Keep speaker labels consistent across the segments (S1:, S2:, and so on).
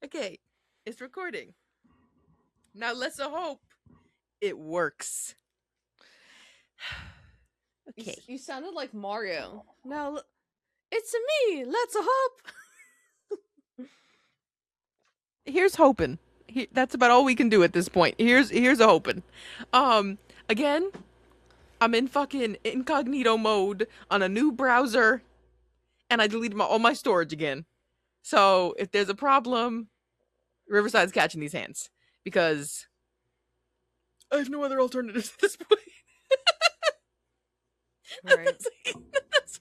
S1: Okay, it's recording. Now let's hope it works. Okay.
S2: You sounded like Mario. Now, it's me. Let's hope.
S1: Here's hoping. That's about all we can do at this point. Here's a hoping. Again, I'm in fucking incognito mode on a new browser, and I deleted all my storage again. So if there's a problem, Riverside's catching these hands because I have no other alternatives at this point.
S2: Right.
S1: That's what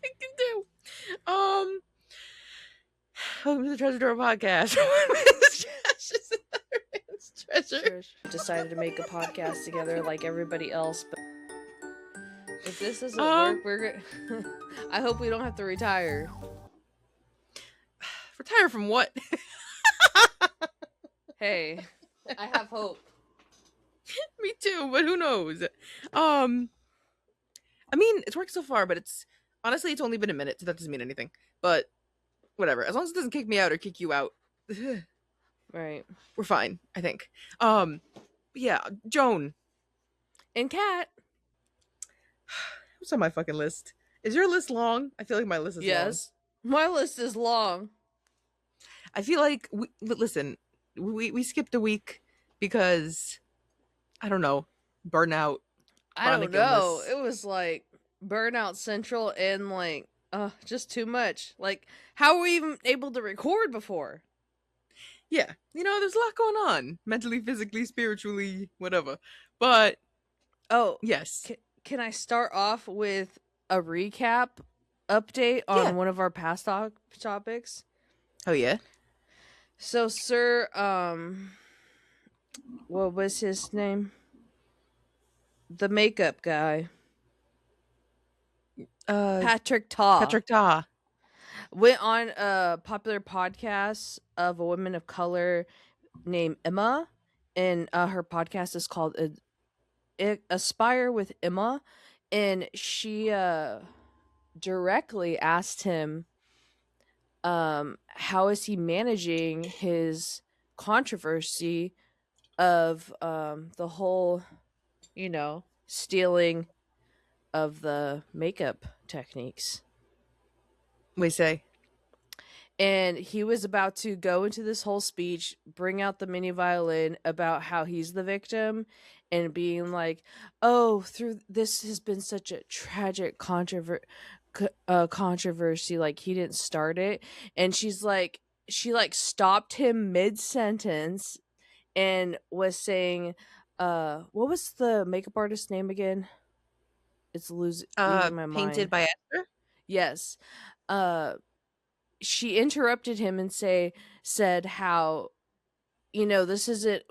S1: we can do. Welcome to the Treasure Door podcast. Treasure.
S2: Decided to make a podcast together like everybody else, but if this doesn't work, we're I hope we don't have to retire.
S1: Retire from what?
S2: Hey, I have hope.
S1: Me too, but who knows? I mean, it's worked so far, but it's only been a minute, so that doesn't mean anything. But whatever, as long as it doesn't kick me out or kick you out,
S2: right?
S1: We're fine, I think. Yeah, Joan
S2: and Kat.
S1: What's on my fucking list? Is your list long? I feel like my list is long.
S2: Yes, my list is long.
S1: I feel like we skipped a week because I don't know, burnout.
S2: I don't know. Illness. It was like burnout central and like just too much. Like, how were we even able to record before?
S1: Yeah, there's a lot going on, mentally, physically, spiritually, whatever. But yes,
S2: can I start off with a recap update on one of our past topics?
S1: Oh yeah.
S2: So, sir, what was his name? The makeup guy. Patrick Ta. Went on a popular podcast of a woman of color named Emma, and her podcast is called Aspire with Emma, and she directly asked him how is he managing his controversy of the whole stealing of the makeup techniques.
S1: We say.
S2: And he was about to go into this whole speech, bring out the mini violin about how he's the victim and being like, oh, through this has been such a tragic controversy, like he didn't start it. And she stopped him mid-sentence and was saying, what was the makeup artist's name again? It's losing my mind.
S1: Painted by Esther?
S2: Yes. She interrupted him and said how, this isn't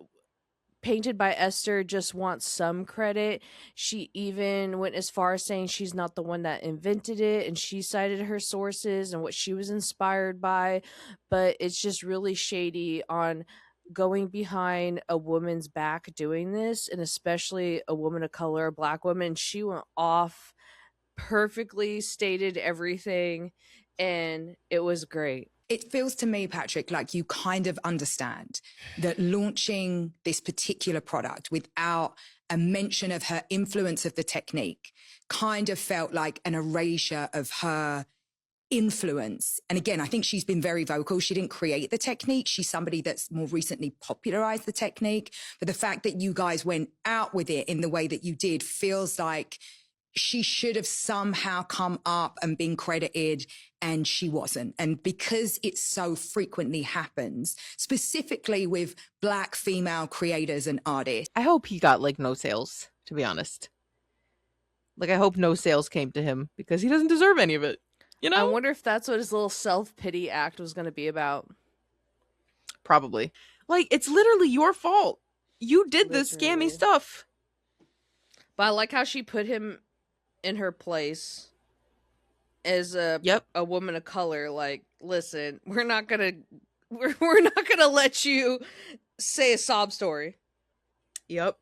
S2: Painted by Esther just wants some credit. She even went as far as saying she's not the one that invented it, and she cited her sources and what she was inspired by, but it's just really shady on going behind a woman's back doing this, and especially a woman of color, a black woman. She went off, perfectly stated everything, and it was great.
S3: It feels to me, Patrick, like you kind of understand that launching this particular product without a mention of her influence of the technique kind of felt like an erasure of her influence. And again, I think she's been very vocal. She didn't create the technique. She's somebody that's more recently popularized the technique. But the fact that you guys went out with it in the way that you did feels like she should have somehow come up and been credited, and she wasn't. And because it so frequently happens, specifically with Black female creators and artists.
S1: I hope he got no sales, to be honest. I hope no sales came to him because he doesn't deserve any of it.
S2: I wonder if that's what his little self-pity act was going to be about.
S1: Probably. It's literally your fault. You did this scammy stuff.
S2: But I like how she put him in her place as a woman of color. Like, listen, we're not gonna let you say a sob story.
S1: Yep.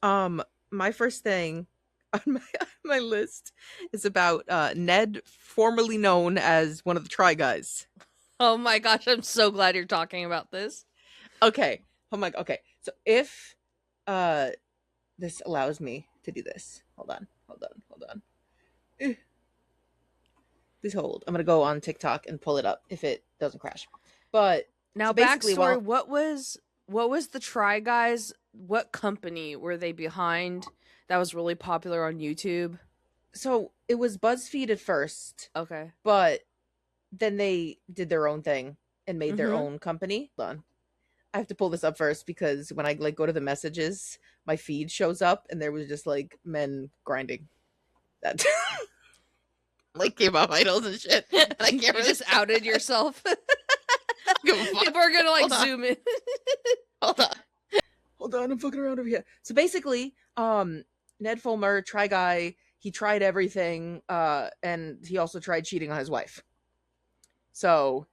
S1: My first thing on my list is about Ned, formerly known as one of the Try Guys.
S2: Oh my gosh, I'm so glad you're talking about this.
S1: Okay. Oh my. Okay. So if this allows me to do this, hold on. Eh, Please hold. I'm gonna go on TikTok and pull it up if it doesn't crash. But
S2: Now,
S1: so basically,
S2: backstory:
S1: well,
S2: what was the Try Guys? What company were they behind? That was really popular on YouTube.
S1: so it was BuzzFeed at first,
S2: Okay.
S1: but then they did their own thing and made their
S2: Mm-hmm.
S1: own company. Hold on. I have to pull this up first because when I like go to the messages, my feed shows up and there was just like men grinding. That like K-pop idols and shit. And I can't
S2: You
S1: really
S2: just outed yourself.
S1: give a fuck.
S2: People are gonna like
S1: Hold on.
S2: zoom in.
S1: Hold on. Hold on, I'm fucking around over here. So basically, Ned Fulmer, Try Guy, he tried everything, and he also tried cheating on his wife. So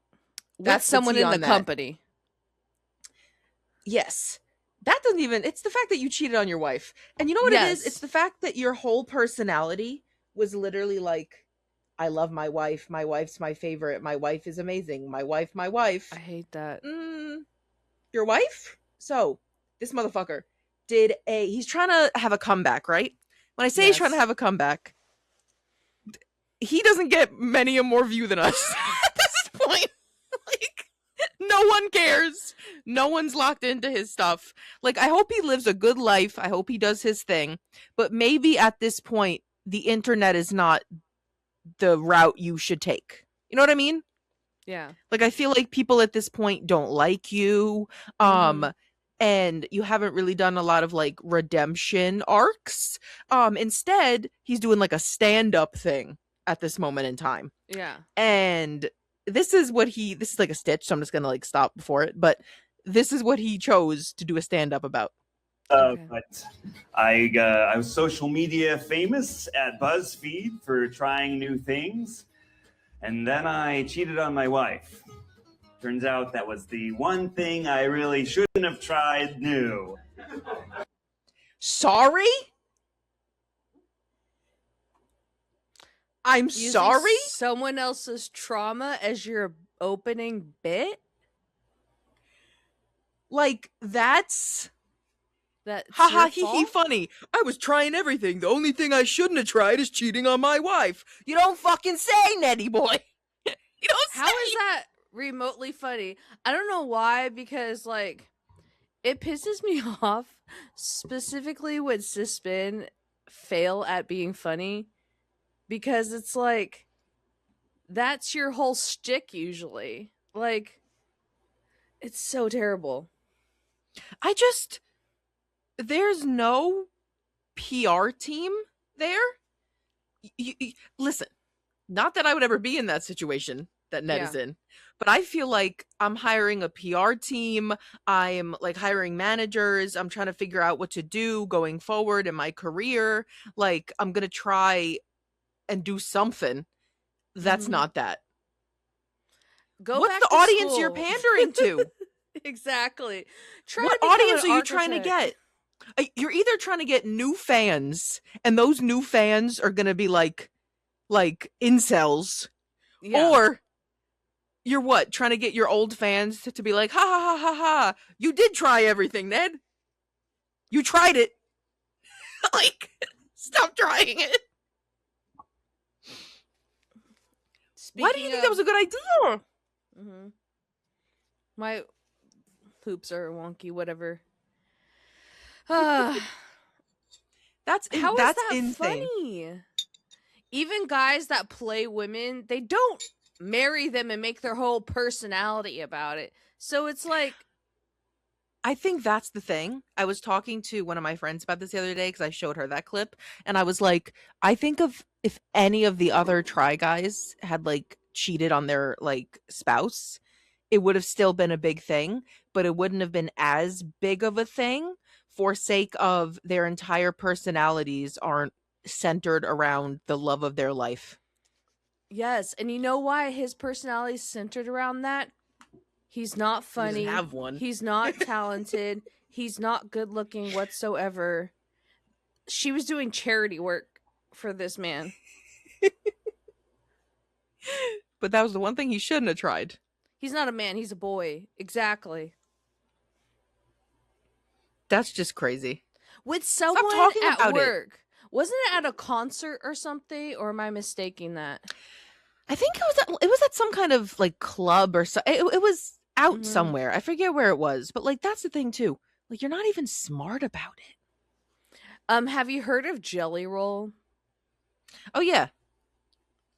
S2: With
S1: that's the
S2: someone
S1: tea
S2: in the
S1: on that.
S2: company.
S1: Yes. That doesn't even, it's the fact that you cheated on your wife. And you know what it is?
S2: Yes.
S1: It's the fact that your whole personality was literally like, I love my wife. My wife's my favorite. My wife is amazing. My wife, my wife.
S2: I hate that.
S1: Your wife? So, this motherfucker he's trying to have a comeback, right? When I say he's trying to
S2: Yes.
S1: have a comeback, he doesn't get many a more view than us at this point. Like, no one cares. No one's locked into his stuff. Like, I hope he lives a good life. I hope he does his thing. But maybe at this point, the internet is not the route you should take. You know what I mean?
S2: Yeah.
S1: Like, I feel like people at this point don't like you. And you haven't really done a lot of like redemption arcs. Instead, he's doing like a stand-up thing at this moment in time.
S2: Yeah.
S1: And this is like a stitch, so I'm just gonna like stop before it, but this is what he chose to do a stand-up about.
S2: Okay.
S4: But I was social media famous at BuzzFeed for trying new things, and then I cheated on my wife. Turns out that was the one thing I really shouldn't have tried new.
S1: Sorry? I'm
S2: Using
S1: sorry?
S2: someone else's trauma as your opening bit?
S1: Like, that's
S2: That's
S1: haha
S2: your
S1: hee hee
S2: fault?
S1: funny. I was trying everything. The only thing I shouldn't have tried is cheating on my wife. You don't fucking say, Nettie boy. You don't
S2: How
S1: say.
S2: is that remotely funny? I don't know why, because like it pisses me off specifically when cis men fail at being funny, because it's like that's your whole shtick usually. Like, it's so terrible.
S1: There's no PR team there. Listen, not that I would ever be in that situation that Ned is in, but I feel like I'm hiring a PR team. I'm like hiring managers. I'm trying to figure out what to do going forward in my career. Like, I'm going to try and do something. That's not that.
S2: Go
S1: What's
S2: back
S1: the
S2: to
S1: audience you're
S2: school.
S1: pandering to?
S2: Exactly. Try
S1: What
S2: to become
S1: audience
S2: an
S1: are you trying to
S2: architect.
S1: get? You're either trying to get new fans, and those new fans are going to be like incels,
S2: Yeah.
S1: or you're what, trying to get your old fans to be like, ha ha ha ha ha, you did try everything, Ned. You tried it. Like, stop trying it. Why do you think that was a good idea?
S2: Mm-hmm. My poops are wonky, whatever.
S1: That's
S2: How is
S1: that's
S2: that
S1: insane.
S2: funny? Even guys that play women, they don't marry them and make their whole personality about it. So it's like,
S1: I think that's the thing. I was talking to one of my friends about this the other day because I showed her that clip, and I was like, I think of if any of the other Try Guys had like cheated on their like spouse, it would have still been a big thing, but it wouldn't have been as big of a thing for sake of their entire personalities aren't centered around the love of their life.
S2: yes. And you know why his personality is centered around that? He's not
S1: He doesn't
S2: funny.
S1: have one.
S2: He's not talented. He's not good looking whatsoever. She was doing charity work for this man.
S1: But that was the one thing he shouldn't have tried.
S2: He's not a man, he's a boy. Exactly.
S1: That's just crazy.
S2: With
S1: Stop
S2: someone
S1: talking
S2: at
S1: about it.
S2: work. Wasn't it at a concert or something? Or am I mistaking that?
S1: I think it was at some kind of like club or so. It was out
S2: Mhm.
S1: somewhere. I forget where it was, but like that's the thing too. Like you're not even smart about it.
S2: Have you heard of Jelly Roll?
S1: Oh yeah.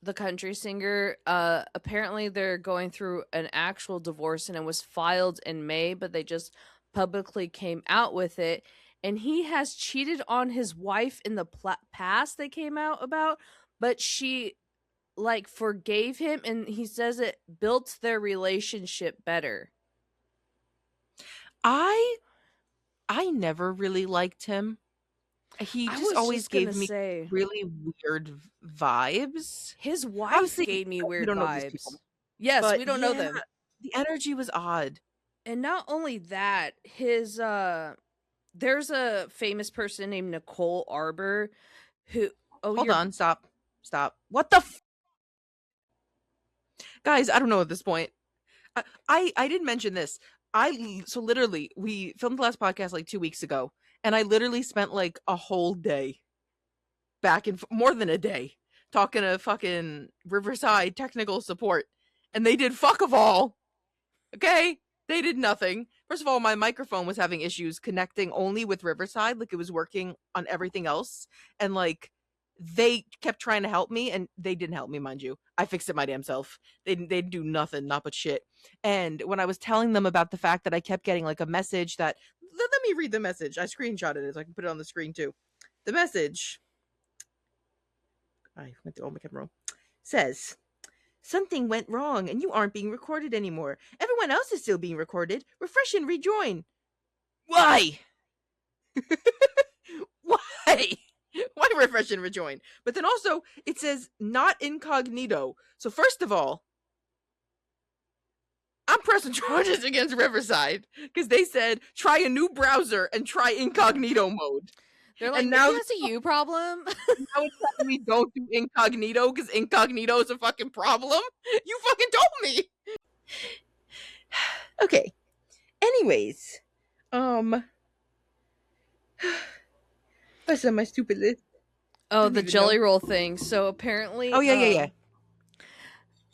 S2: The country singer, apparently they're going through an actual divorce and it was filed in May, but they just publicly came out with it. And he has cheated on his wife in the past, they came out about, but she like forgave him, and he says it built their relationship better.
S1: I never really liked him. He
S2: I
S1: just
S2: was
S1: always
S2: just gonna
S1: gave me
S2: say
S1: really weird vibes.
S2: his wife
S1: Obviously,
S2: gave me
S1: we
S2: weird
S1: don't know these
S2: vibes.
S1: people,
S2: Yes,
S1: but
S2: we don't know
S1: yeah,
S2: them.
S1: the energy was odd.
S2: And not only that, his there's a famous person named Nicole Arbor who
S1: Hold on, stop. What the guys, I don't know at this point. I didn't mention this. So literally we filmed the last podcast like 2 weeks ago, and I literally spent like a whole day back and more than a day talking to fucking Riverside technical support, and they did fuck of all. Okay? They did nothing. First of all, my microphone was having issues connecting only with Riverside, like it was working on everything else, and like they kept trying to help me, and they didn't help me, mind you. I fixed it my damn self. They do nothing, not but shit. And when I was telling them about the fact that I kept getting like a message that let me read the message. I screenshotted it so I can put it on the screen too. The message I went through all my camera roll says something went wrong and you aren't being recorded anymore. Everyone else is still being recorded. Refresh and rejoin. Why? Why? Why refresh and rejoin? But then also it says not incognito. So first of all, I'm pressing charges against Riverside because they said try a new browser and try incognito mode.
S2: They're like,
S1: and
S2: maybe
S1: now
S2: that's a you problem.
S1: now it's telling me don't do incognito because incognito is a fucking problem. You fucking told me. Okay. Anyways, what's on my stupid list?
S2: Oh,
S1: Don't
S2: the
S1: even
S2: Jelly
S1: know.
S2: Roll thing. So apparently,
S1: Oh yeah.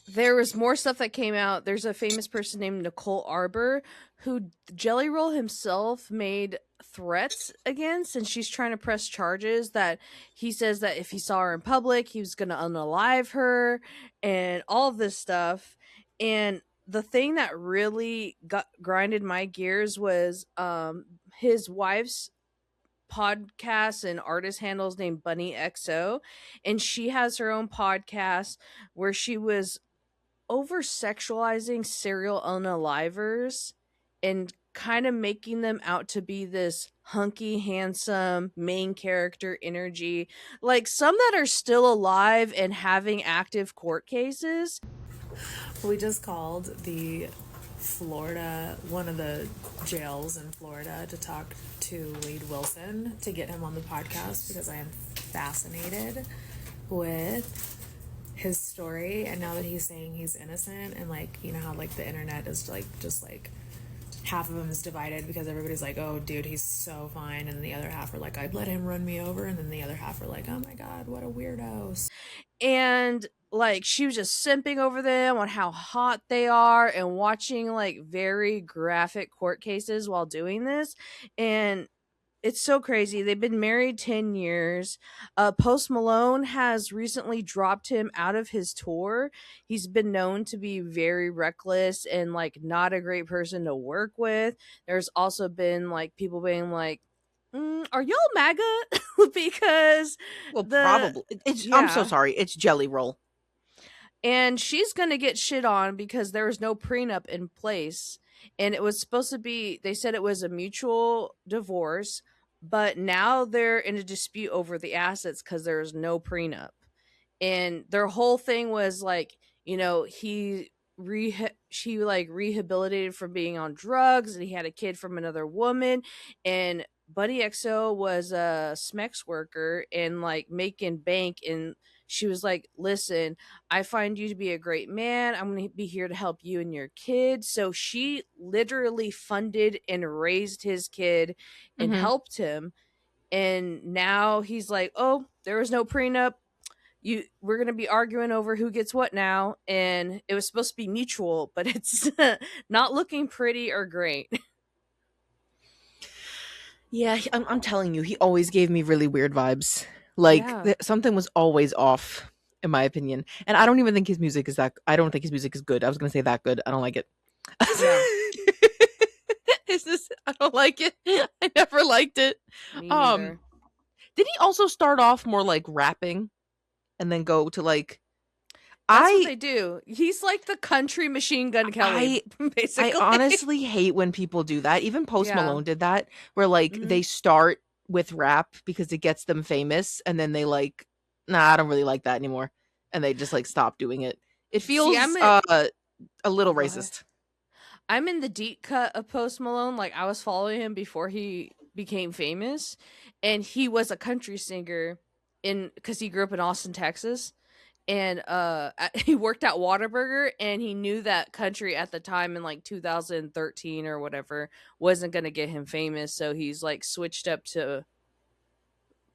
S2: there was more stuff that came out. There's a famous person named Nicole Arbor who Jelly Roll himself made threats against, and she's trying to press charges that he says that if he saw her in public, he was going to unalive her and all of this stuff. And the thing that really grinded my gears was his wife's podcast and artist handles named Bunny XO, and she has her own podcast where she was over sexualizing serial unalivers and kind of making them out to be this hunky, handsome main character energy, like some that are still alive and having active court cases.
S5: We just called one of the jails in Florida, to talk to Wade Wilson to get him on the podcast because I am fascinated with his story. And now that he's saying he's innocent, and like, you know how like the internet is like just like half of them is divided because everybody's like, oh dude, he's so fine, and the other half are like, I'd let him run me over, and then the other half are like, oh my god, what a weirdo.
S2: And like she was just simping over them on how hot they are and watching like very graphic court cases while doing this. And it's so crazy. They've been married 10 years. Post Malone has recently dropped him out of his tour. He's been known to be very reckless and like not a great person to work with. There's also been like people being like, are y'all MAGA? Because
S1: Well, probably. I'm so sorry. It's Jelly Roll.
S2: And she's going to get shit on because there was no prenup in place. And it was supposed to be, they said it was a mutual divorce, but now they're in a dispute over the assets because there's no prenup. And their whole thing was like, you know, she like rehabilitated from being on drugs, and he had a kid from another woman. And Buddy XO was a Smex worker and like making bank, and she was like, listen, I find you to be a great man. I'm going to be here to help you and your kid. So she literally funded and raised his kid and
S1: Mm-hmm.
S2: helped him. And now he's like, oh, there was no prenup. We're going to be arguing over who gets what now. And it was supposed to be mutual, but it's not looking pretty or great.
S1: Yeah, I'm telling you, he always gave me really weird vibes. Like
S2: Yeah.
S1: something was always off, in my opinion. And I don't even think his music is that. I don't think his music is good. I was gonna say that good. I don't like it.
S2: Yeah.
S1: It's just I don't like it. I never liked it.
S2: Me
S1: Um,
S2: neither.
S1: did he also start off more like rapping, and then go to like
S2: That's what
S1: I
S2: they do. He's like the country Machine Gun Kelly,
S1: I
S2: basically.
S1: honestly hate when people do that. Even Post
S2: Yeah.
S1: Malone did that, where like
S2: Mhm.
S1: they start with rap because it gets them famous, and then they like, nah, I don't really like that anymore, and they just like stop doing it. It feels
S2: See, I'm in.
S1: a little
S2: Oh, go ahead.
S1: racist.
S2: I'm in the deep cut of Post Malone. Like I was following him before he became famous, and he was a country singer because he grew up in Austin, Texas, and he worked at Whataburger, and he knew that country at the time in like 2013 or whatever wasn't gonna get him famous, so he's like switched up to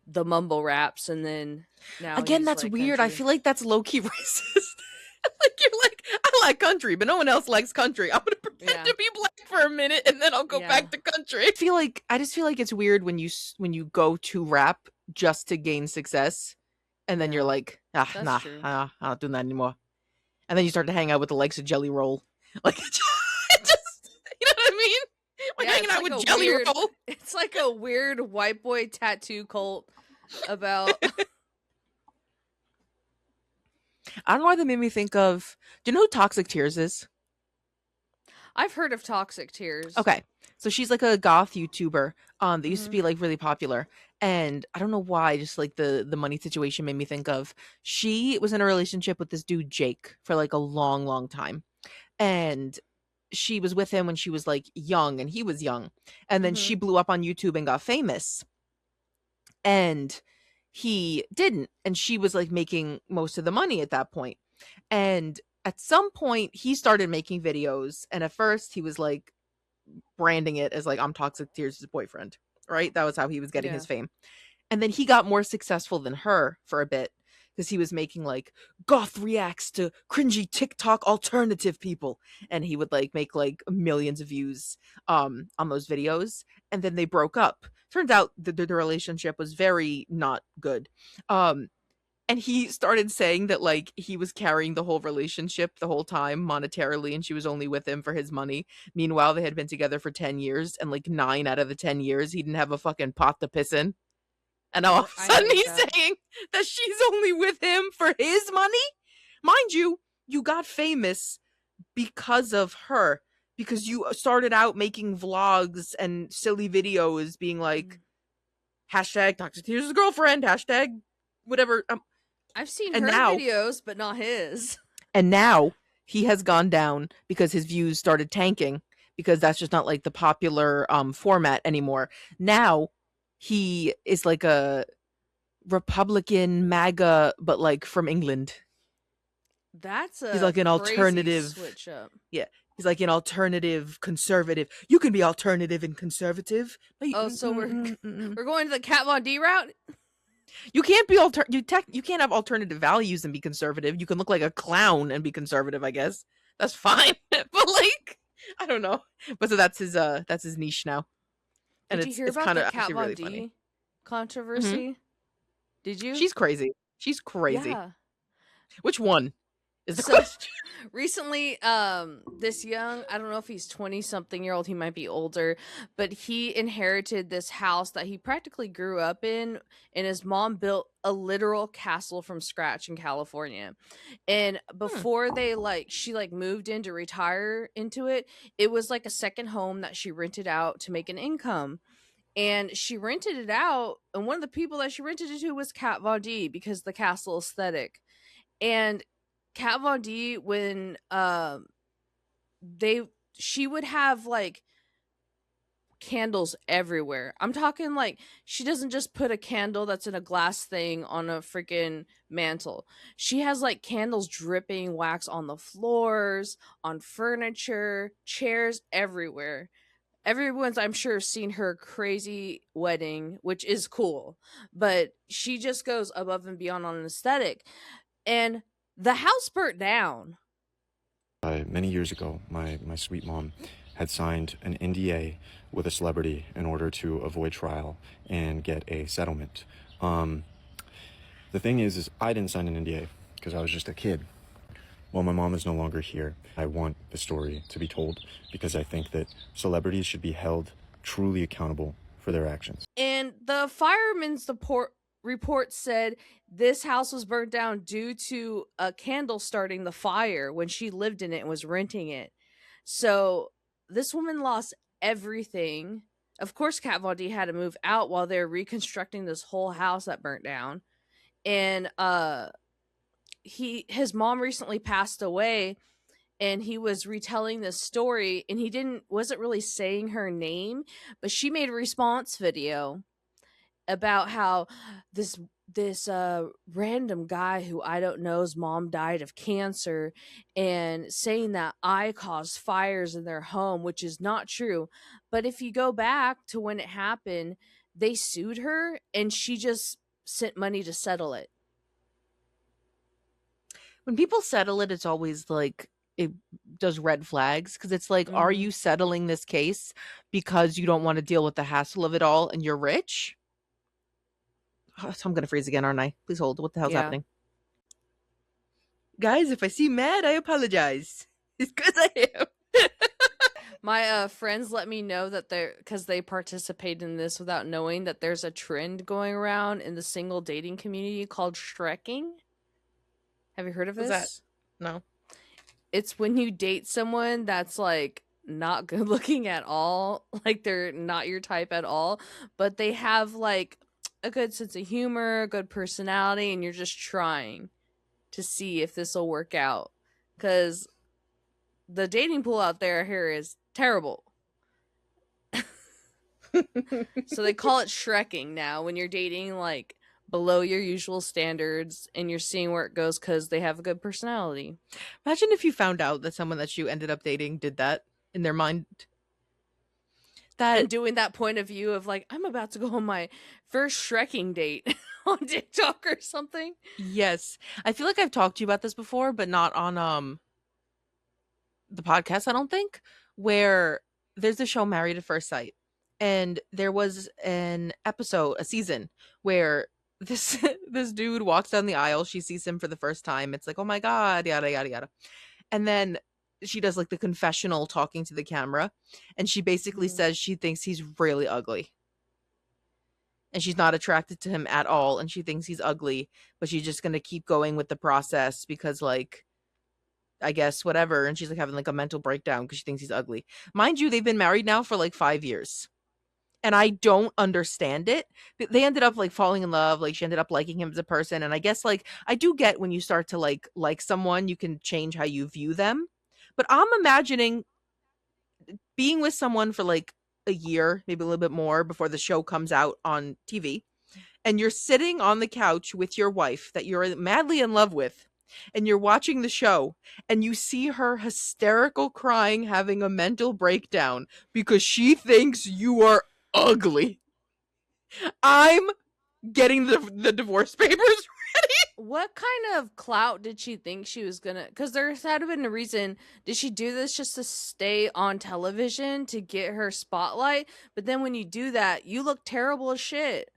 S2: the mumble raps, and then now
S1: Again,
S2: he's
S1: that's
S2: like
S1: weird. I
S2: country.
S1: feel like that's low key racist. Like you're like, I like country, but no one else likes country. I'm gonna pretend
S2: Yeah.
S1: to be black for a minute, and then I'll go
S2: Yeah.
S1: back to country. I just feel like it's weird when you go to rap just to gain success, and then you're
S2: Yeah.
S1: like,
S2: That's
S1: nah,
S2: true.
S1: I'm not doing that anymore. And then you start to hang out with the likes of Jelly Roll, like it just you know what I mean? Like
S2: Yeah,
S1: hanging
S2: it's
S1: out
S2: like
S1: with
S2: a
S1: Jelly
S2: weird
S1: Roll.
S2: it's like a weird white boy tattoo cult about
S1: I don't know why that made me think of. Do you know who Toxic Tears is?
S2: I've heard of Toxic Tears.
S1: Okay. So she's like a goth YouTuber that used to
S2: Mhm.
S1: be like really popular. And I don't know why, just like the money situation made me think of. She was in a relationship with this dude Jake for like a long, long time. And she was with him when she was like young and he was young. And then she
S2: Mhm.
S1: blew up on YouTube and got famous. And he didn't. And she was like making most of the money at that point. And at some point he started making videos, and at first he was like branding it as like I'm Toxic Tears' boyfriend, right? That was how he was getting
S2: Yeah.
S1: his fame. And then he got more successful than her for a bit because he was making like goth reacts to cringy TikTok alternative people, and he would like make like millions of views on those videos. And then they broke up. Turns out the relationship was very not good. And he started saying that like he was carrying the whole relationship the whole time monetarily, and she was only with him for his money. Meanwhile, they had been together for 10 years, and like 9 out of the 10 years he didn't have a fucking pot to piss in. And all of a
S2: I
S1: sudden
S2: hate
S1: he's
S2: that.
S1: saying that she's only with him for his money. Mind you, you got famous because of her, because you started out making vlogs and silly videos being like hashtag Toxic Tears' girlfriend, hashtag whatever.
S2: I've seen
S1: And
S2: her
S1: now
S2: videos, but not his.
S1: And now he has gone down because his views started tanking, because that's just not like the popular format anymore. Now he is like a Republican MAGA, but like from England.
S2: That's
S1: He's
S2: a
S1: like an
S2: crazy
S1: alternative.
S2: switch up.
S1: Yeah. He's like an alternative conservative. You can be alternative and conservative.
S2: Oh, so we're going to the Kat Von D route?
S1: You can't be you can't have alternative values and be conservative. You can look like a clown and be conservative, I guess. That's fine. But like I don't know. But so that's his niche now. And
S2: Did you hear
S1: it's
S2: about
S1: kind
S2: the
S1: of
S2: Kat
S1: actually
S2: Von
S1: really
S2: D
S1: funny.
S2: controversy? Did you?
S1: She's crazy. She's crazy.
S2: Yeah.
S1: Which one is the
S2: So
S1: question?
S2: recently, this young, I don't know if he's 20 something year old, he might be older, but he inherited this house that he practically grew up in, and his mom built a literal castle from scratch in California. And before she moved in to retire into it, it was like a second home that she rented out to make an income. And she rented it out, and one of the people that she rented it to was Kat Von D because the castle aesthetic. And Kat Von D, when she would have like candles everywhere. I'm talking like she doesn't just put a candle that's in a glass thing on a freaking mantle. She has like candles dripping wax on the floors, on furniture, chairs everywhere. Everyone's, I'm sure, seen her crazy wedding, which is cool, but she just goes above and beyond on an aesthetic. And the house burnt down.
S6: Many years ago, my sweet mom had signed an NDA with a celebrity in order to avoid trial and get a settlement. The thing is I didn't sign an NDA because I was just a kid. Well, my mom is no longer here. I want the story to be told because I think that celebrities should be held truly accountable for their actions.
S2: And the fireman's report said this house was burnt down due to a candle starting the fire when she lived in it and was renting it. So this woman lost everything. Of course, Kat Von D had to move out while they're reconstructing this whole house that burnt down. And his mom recently passed away, and he was retelling this story, and he wasn't really saying her name, but she made a response video about how this random guy who I don't know's mom died of cancer, and saying that I caused fires in their home, which is not true. But if you go back to when it happened, they sued her and she just sent money to settle it.
S1: When people settle it, it's always like it does red flags because it's like, are you settling this case because you don't want to deal with the hassle of it all and you're rich? Oh, so I'm going to freeze again, aren't I? Please hold. What the hell's happening? Guys, if I seem mad, I apologize. It's because I am.
S2: My friends let me know that because they participate in this without knowing that there's a trend going around in the single dating community called Shrekking. Have you heard of this?
S1: What's that? No.
S2: It's when you date someone that's like not good looking at all, like they're not your type at all, but they have like a good sense of humor, a good personality, and you're just trying to see if this will work out. Because the dating pool out there here is terrible. So they call it Shrekking now when you're dating like below your usual standards and you're seeing where it goes because they have a good personality.
S1: Imagine if you found out that someone that you ended up dating did that in their mind.
S2: And doing that point of view of like, I'm about to go on my first Shrekking date on TikTok or something.
S1: Yes. I feel like I've talked to you about this before, but not on the podcast, I don't think, where there's the show Married at First Sight. And there was an episode, a season, where this dude walks down the aisle. She sees him for the first time. It's like, oh my God, yada, yada, yada. And then she does like the confessional talking to the camera. And she basically says she thinks he's really ugly. And she's not attracted to him at all. And she thinks he's ugly. But she's just going to keep going with the process because like, I guess, whatever. And she's like having like a mental breakdown because she thinks he's ugly. Mind you, they've been married now for like 5 years. And I don't understand it. They ended up like falling in love. Like she ended up liking him as a person. And I guess like I do get when you start to like someone, you can change how you view them. But I'm imagining being with someone for like a year, maybe a little bit more before the show comes out on TV. And you're sitting on the couch with your wife that you're madly in love with. And you're watching the show and you see her hysterical crying, having a mental breakdown because she thinks you are ugly. I'm getting the divorce papers ready.
S2: What kind of clout did she think she was gonna? Because there had been a reason. Did she do this just to stay on television to get her spotlight? But then when you do that, you look terrible as shit.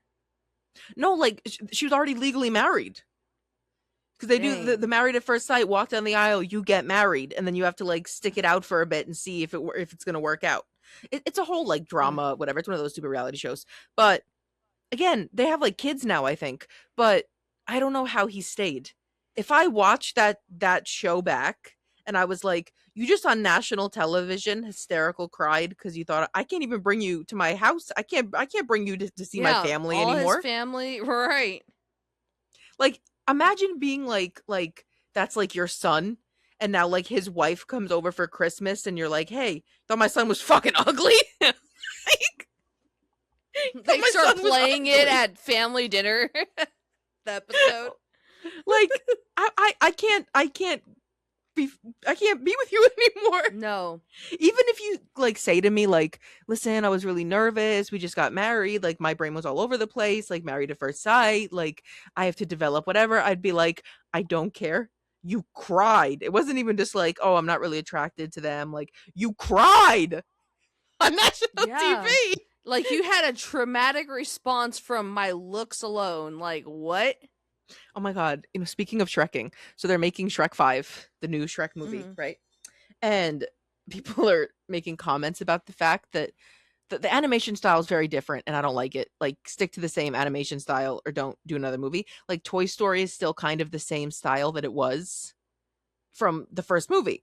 S1: No, like she was already legally married. Because they do the Married at First Sight, walk down the aisle, you get married, and then you have to like stick it out for a bit and see if it's gonna work out. It's a whole like drama, whatever. It's one of those stupid reality shows. But again, they have like kids now, I think. But I don't know how he stayed. If I watched that show back and I was like, you just on national television hysterical cried because you thought I can't even bring you to my house. I can't bring you to see my family
S2: all
S1: anymore.
S2: His family, right?
S1: Like imagine being like that's like your son. And now, like, his wife comes over for Christmas, and you're like, hey, thought my son was fucking ugly? Like,
S2: They
S1: My
S2: start
S1: son was
S2: playing it
S1: ugly.
S2: at family dinner. The episode.
S1: Like I can't be with you anymore.
S2: No.
S1: Even if you like say to me like, listen, I was really nervous, we just got married, like my brain was all over the place, like married at first sight, like I have to develop whatever, I'd be like, I don't care. You cried. It wasn't even just like, oh, I'm not really attracted to them. Like, you cried on national
S2: Yeah.
S1: TV.
S2: Like, you had a traumatic response from my looks alone. Like, what?
S1: Oh my god, speaking of Shrekking, so they're making Shrek 5, the new Shrek movie, right? And people are making comments about the fact that the animation style is very different and I don't like it. Like, stick to the same animation style or don't do another movie. Like, Toy Story is still kind of the same style that it was from the first movie.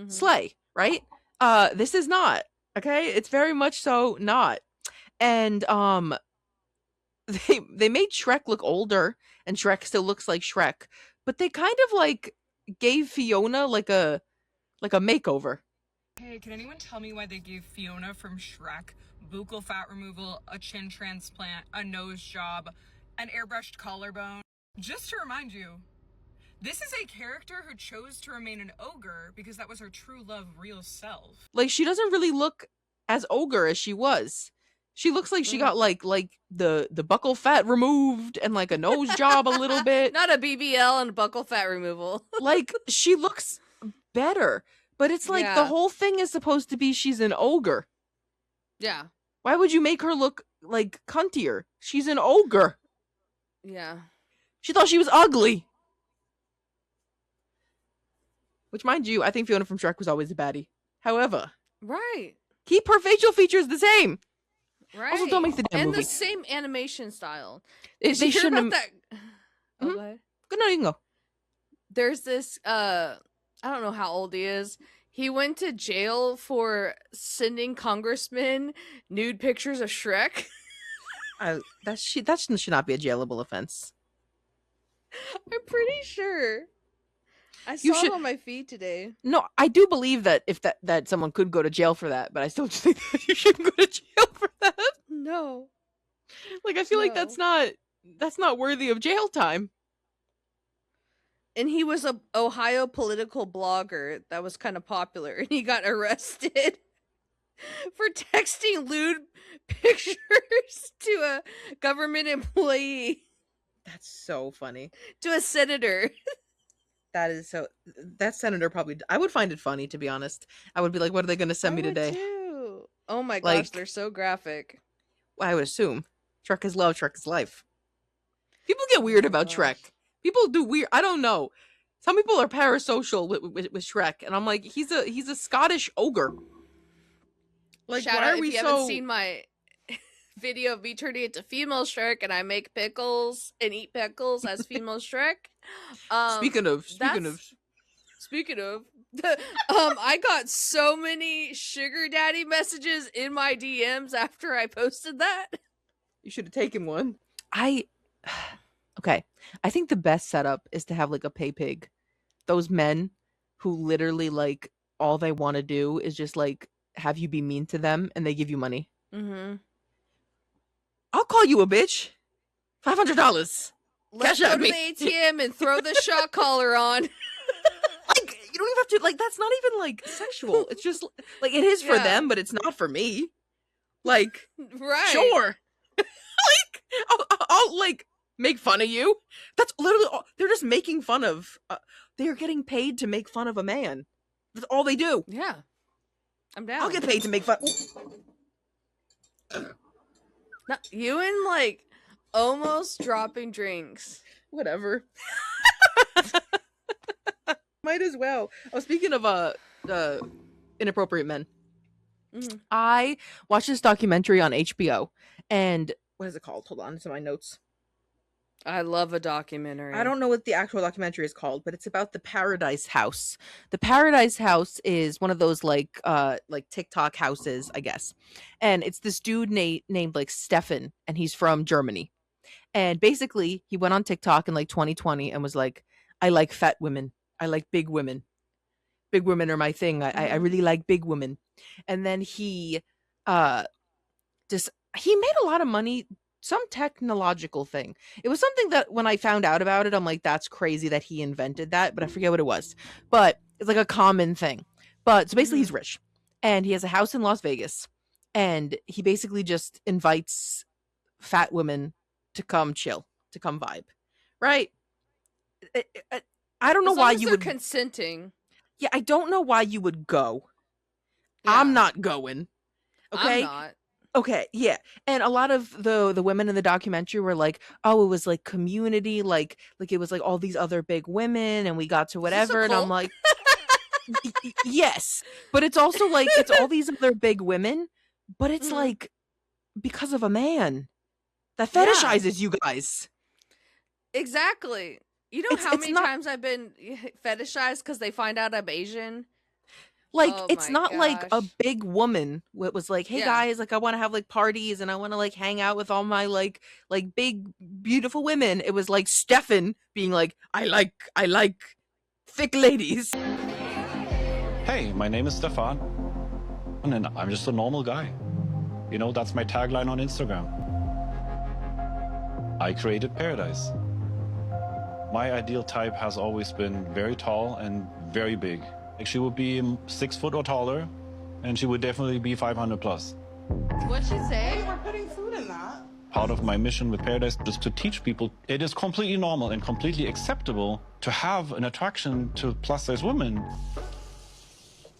S1: Slay, right? This is not. Okay? It's very much so not. And they made Shrek look older and Shrek still looks like Shrek, but they kind of like gave Fiona like a makeover.
S7: Hey, can anyone tell me why they gave Fiona from Shrek buccal fat removal, a chin transplant, a nose job, an airbrushed collarbone? Just to remind you, this is a character who chose to remain an ogre because that was her true love, real self.
S1: Like, she doesn't really look as ogre as she was. She looks like she got like the buccal fat removed and like a nose job a little bit.
S2: Not a BBL and buccal fat removal.
S1: Like, she looks better, but it's like the whole thing is supposed to be she's an ogre.
S2: Yeah.
S1: Why would you make her look like cuntier? She's an ogre.
S2: Yeah.
S1: She thought she was ugly. Which, mind you, I think Fiona from Shrek was always a baddie. However,
S2: Right.
S1: keep her facial features the same.
S2: Right.
S1: Also, don't make the damn
S2: and
S1: movie.
S2: the same animation style.
S1: They
S2: Did you hear
S1: shouldn't
S2: about
S1: have.
S2: that? Oh, go ahead.
S1: No, you can go.
S2: There's this I don't know how old he is. He went to jail for sending congressmen nude pictures of Shrek.
S1: That should not be a jailable offense.
S2: I'm pretty sure. I
S1: You
S2: saw
S1: should-
S2: it on my feed today.
S1: No, I do believe that if that someone could go to jail for that, but I still just think that you shouldn't go to jail for that.
S2: No.
S1: Like, I feel like
S2: No.
S1: that's not worthy of jail time.
S2: And he was a Ohio political blogger that was kind of popular, and he got arrested for texting lewd pictures to a government employee,
S1: That's so funny.
S2: to a senator.
S1: That is so. That senator probably. I would find it funny, to be honest. I would be like, "What are they going to send me
S2: I would
S1: today?"
S2: too. Oh my gosh,
S1: Like-
S2: they're so graphic.
S1: I would assume. Shrek is love. Shrek is life. People get weird
S2: my
S1: about
S2: gosh.
S1: Shrek. People do weird. I don't know. Some people are parasocial with Shrek, and I'm like, he's a Scottish ogre. Like,
S2: Shout
S1: why
S2: out
S1: are we
S2: if you
S1: so?
S2: haven't seen my video of me turning into female Shrek and I make pickles and eat pickles as female Shrek.
S1: Speaking of,
S2: Speaking of, I got so many sugar daddy messages in my DMs after I posted that.
S1: you should have taken one. Okay. I think the best setup is to have like a pay pig. Those men who literally like all they want to do is just like have you be mean to them and they give you money.
S2: Mm-hmm.
S1: I'll call you a bitch. $500.
S2: Let's
S1: Cash
S2: go
S1: at
S2: to
S1: me.
S2: the ATM and throw the shock collar on.
S1: Like, you don't even have to, like, that's not even like sexual. It's just like it is for
S2: Yeah.
S1: them, but it's not for me. Like,
S2: Right.
S1: sure. Like, I'll like make fun of you. That's literally all they're just making fun of. They are getting paid to make fun of a man. That's all they do.
S2: Yeah. I'm down.
S1: I'll get paid to make fun.
S2: No, you and like almost dropping drinks.
S1: Whatever. Might as well. Oh, speaking of inappropriate men,
S2: Mhm.
S1: I watched this documentary on HBO, and what is it called? Hold on, it's in my notes.
S2: I love a documentary.
S1: I don't know what the actual documentary is called, but it's about the Paradise House. The Paradise House is one of those like TikTok houses, I guess. And it's this dude named like Stefan, and he's from Germany. And basically, he went on TikTok in like 2020 and was like, I like fat women. I like big women. Big women are my thing. I really like big women. And then he just he made a lot of money, some technological thing. It was something that when I found out about it, I'm like, that's crazy that he invented that, but I forget what it was. But it's like a common thing. But so basically, he's rich and he has a house in Las Vegas, and he basically just invites fat women to come chill, to come vibe, right? I, I, I don't know
S2: As long
S1: why
S2: as
S1: you
S2: they're
S1: would.
S2: consenting.
S1: Yeah, I don't know why you would go.
S2: Yeah.
S1: I'm not going.
S2: I'm
S1: Okay.
S2: not.
S1: Okay, yeah. And a lot of the women in the documentary were like, "Oh, it was like community, like it was like all these other big women and we got to
S2: Is this a
S1: whatever." And I'm
S2: cult?
S1: like, "Yes." But it's also like it's all these other big women, but it's like because of a man that
S2: Yeah.
S1: fetishizes you guys.
S2: Exactly. You know how
S1: It's
S2: many
S1: not
S2: times I've been fetishized because they find out I'm Asian?
S1: like
S2: Oh
S1: it's
S2: my
S1: not like a
S2: gosh.
S1: big woman what was like, "Hey
S2: Yeah.
S1: guys, like I want to have like parties and I want to like hang out with all my like big beautiful women." It was like Stefan being like, I like thick ladies."
S8: Hey, my name is Stefan, and I'm just a normal guy. You know, that's my tagline on Instagram. I created paradise. My ideal type has always been very tall and very big. Like, she would be 6 foot or taller, and she would definitely be 500 plus.
S2: What'd she say?
S9: We're putting food in that.
S8: Part of my mission with Paradise is to teach people it is completely normal and completely acceptable to have an attraction to plus-size women.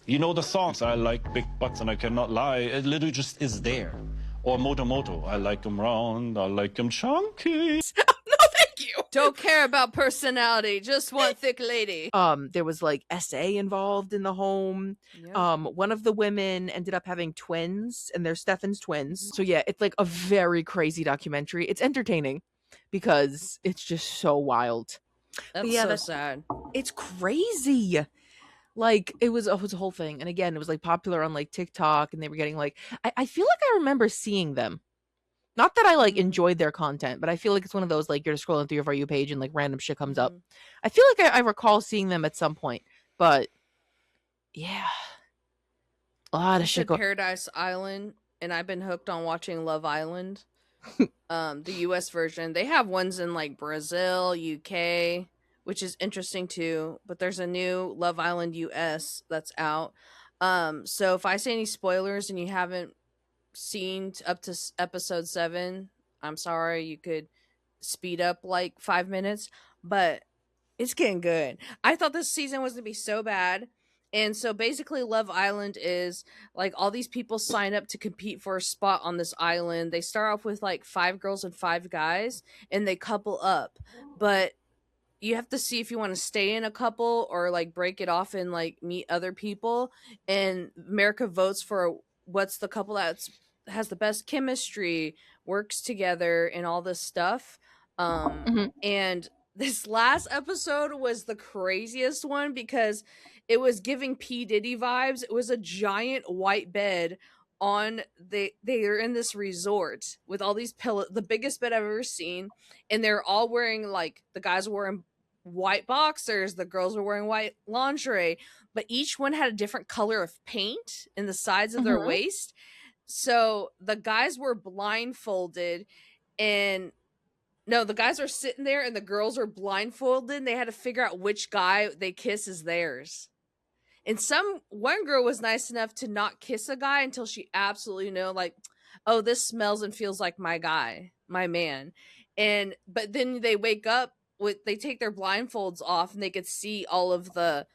S8: You know the songs, I like big butts and I cannot lie, it literally just is there. Or Moto Moto, I like them round, I like them chunky.
S1: No, thank you.
S2: Don't care about personality, just want thick lady.
S1: There was like SA involved in the home.
S2: Yeah.
S1: One of the women ended up having twins, and they're Stefan's twins. So yeah, it's like a very crazy documentary. It's entertaining because it's just so wild.
S2: That's
S1: yeah,
S2: so sad.
S1: It's crazy. Like it was a whole thing. And again, it was like popular on like TikTok, and they were getting like I feel like I remember seeing them. Not that I like enjoyed their content, but I feel like it's one of those like you're scrolling through your For You page and like random shit comes up. I feel like I recall seeing them at some point, but yeah, a lot
S2: You
S1: of shit.
S2: said Paradise Island, and I've been hooked on watching Love Island. The US version. They have ones in like Brazil, UK, which is interesting too. But there's a new Love Island US that's out. So if I say any spoilers and you haven't seen up to episode 7, I'm sorry. You could speed up like 5 minutes, but it's getting good. I thought this season was gonna be so bad. And so basically Love Island is like all these people sign up to compete for a spot on this island. They start off with like 5 girls and 5 guys and they couple up. But you have to see if you want to stay in a couple or like break it off and like meet other people. And America votes for what's the couple that's has the best chemistry, works together, and all this stuff. And this last episode was the craziest one because it was giving P Diddy vibes. It was a giant white bed on they are in this resort with all these pillows, the biggest bed I've ever seen, and they're all wearing like the guys were wearing white boxers, the girls were wearing white lingerie, but each one had a different color of paint in the sides of their waist. So the guys were blindfolded, and no, the guys are sitting there and the girls are blindfolded, and they had to figure out which guy they kiss is theirs. And one girl was nice enough to not kiss a guy until she absolutely know, like, oh, this smells and feels like my guy, my man. And but then they wake up with they take their blindfolds off and they could see all of the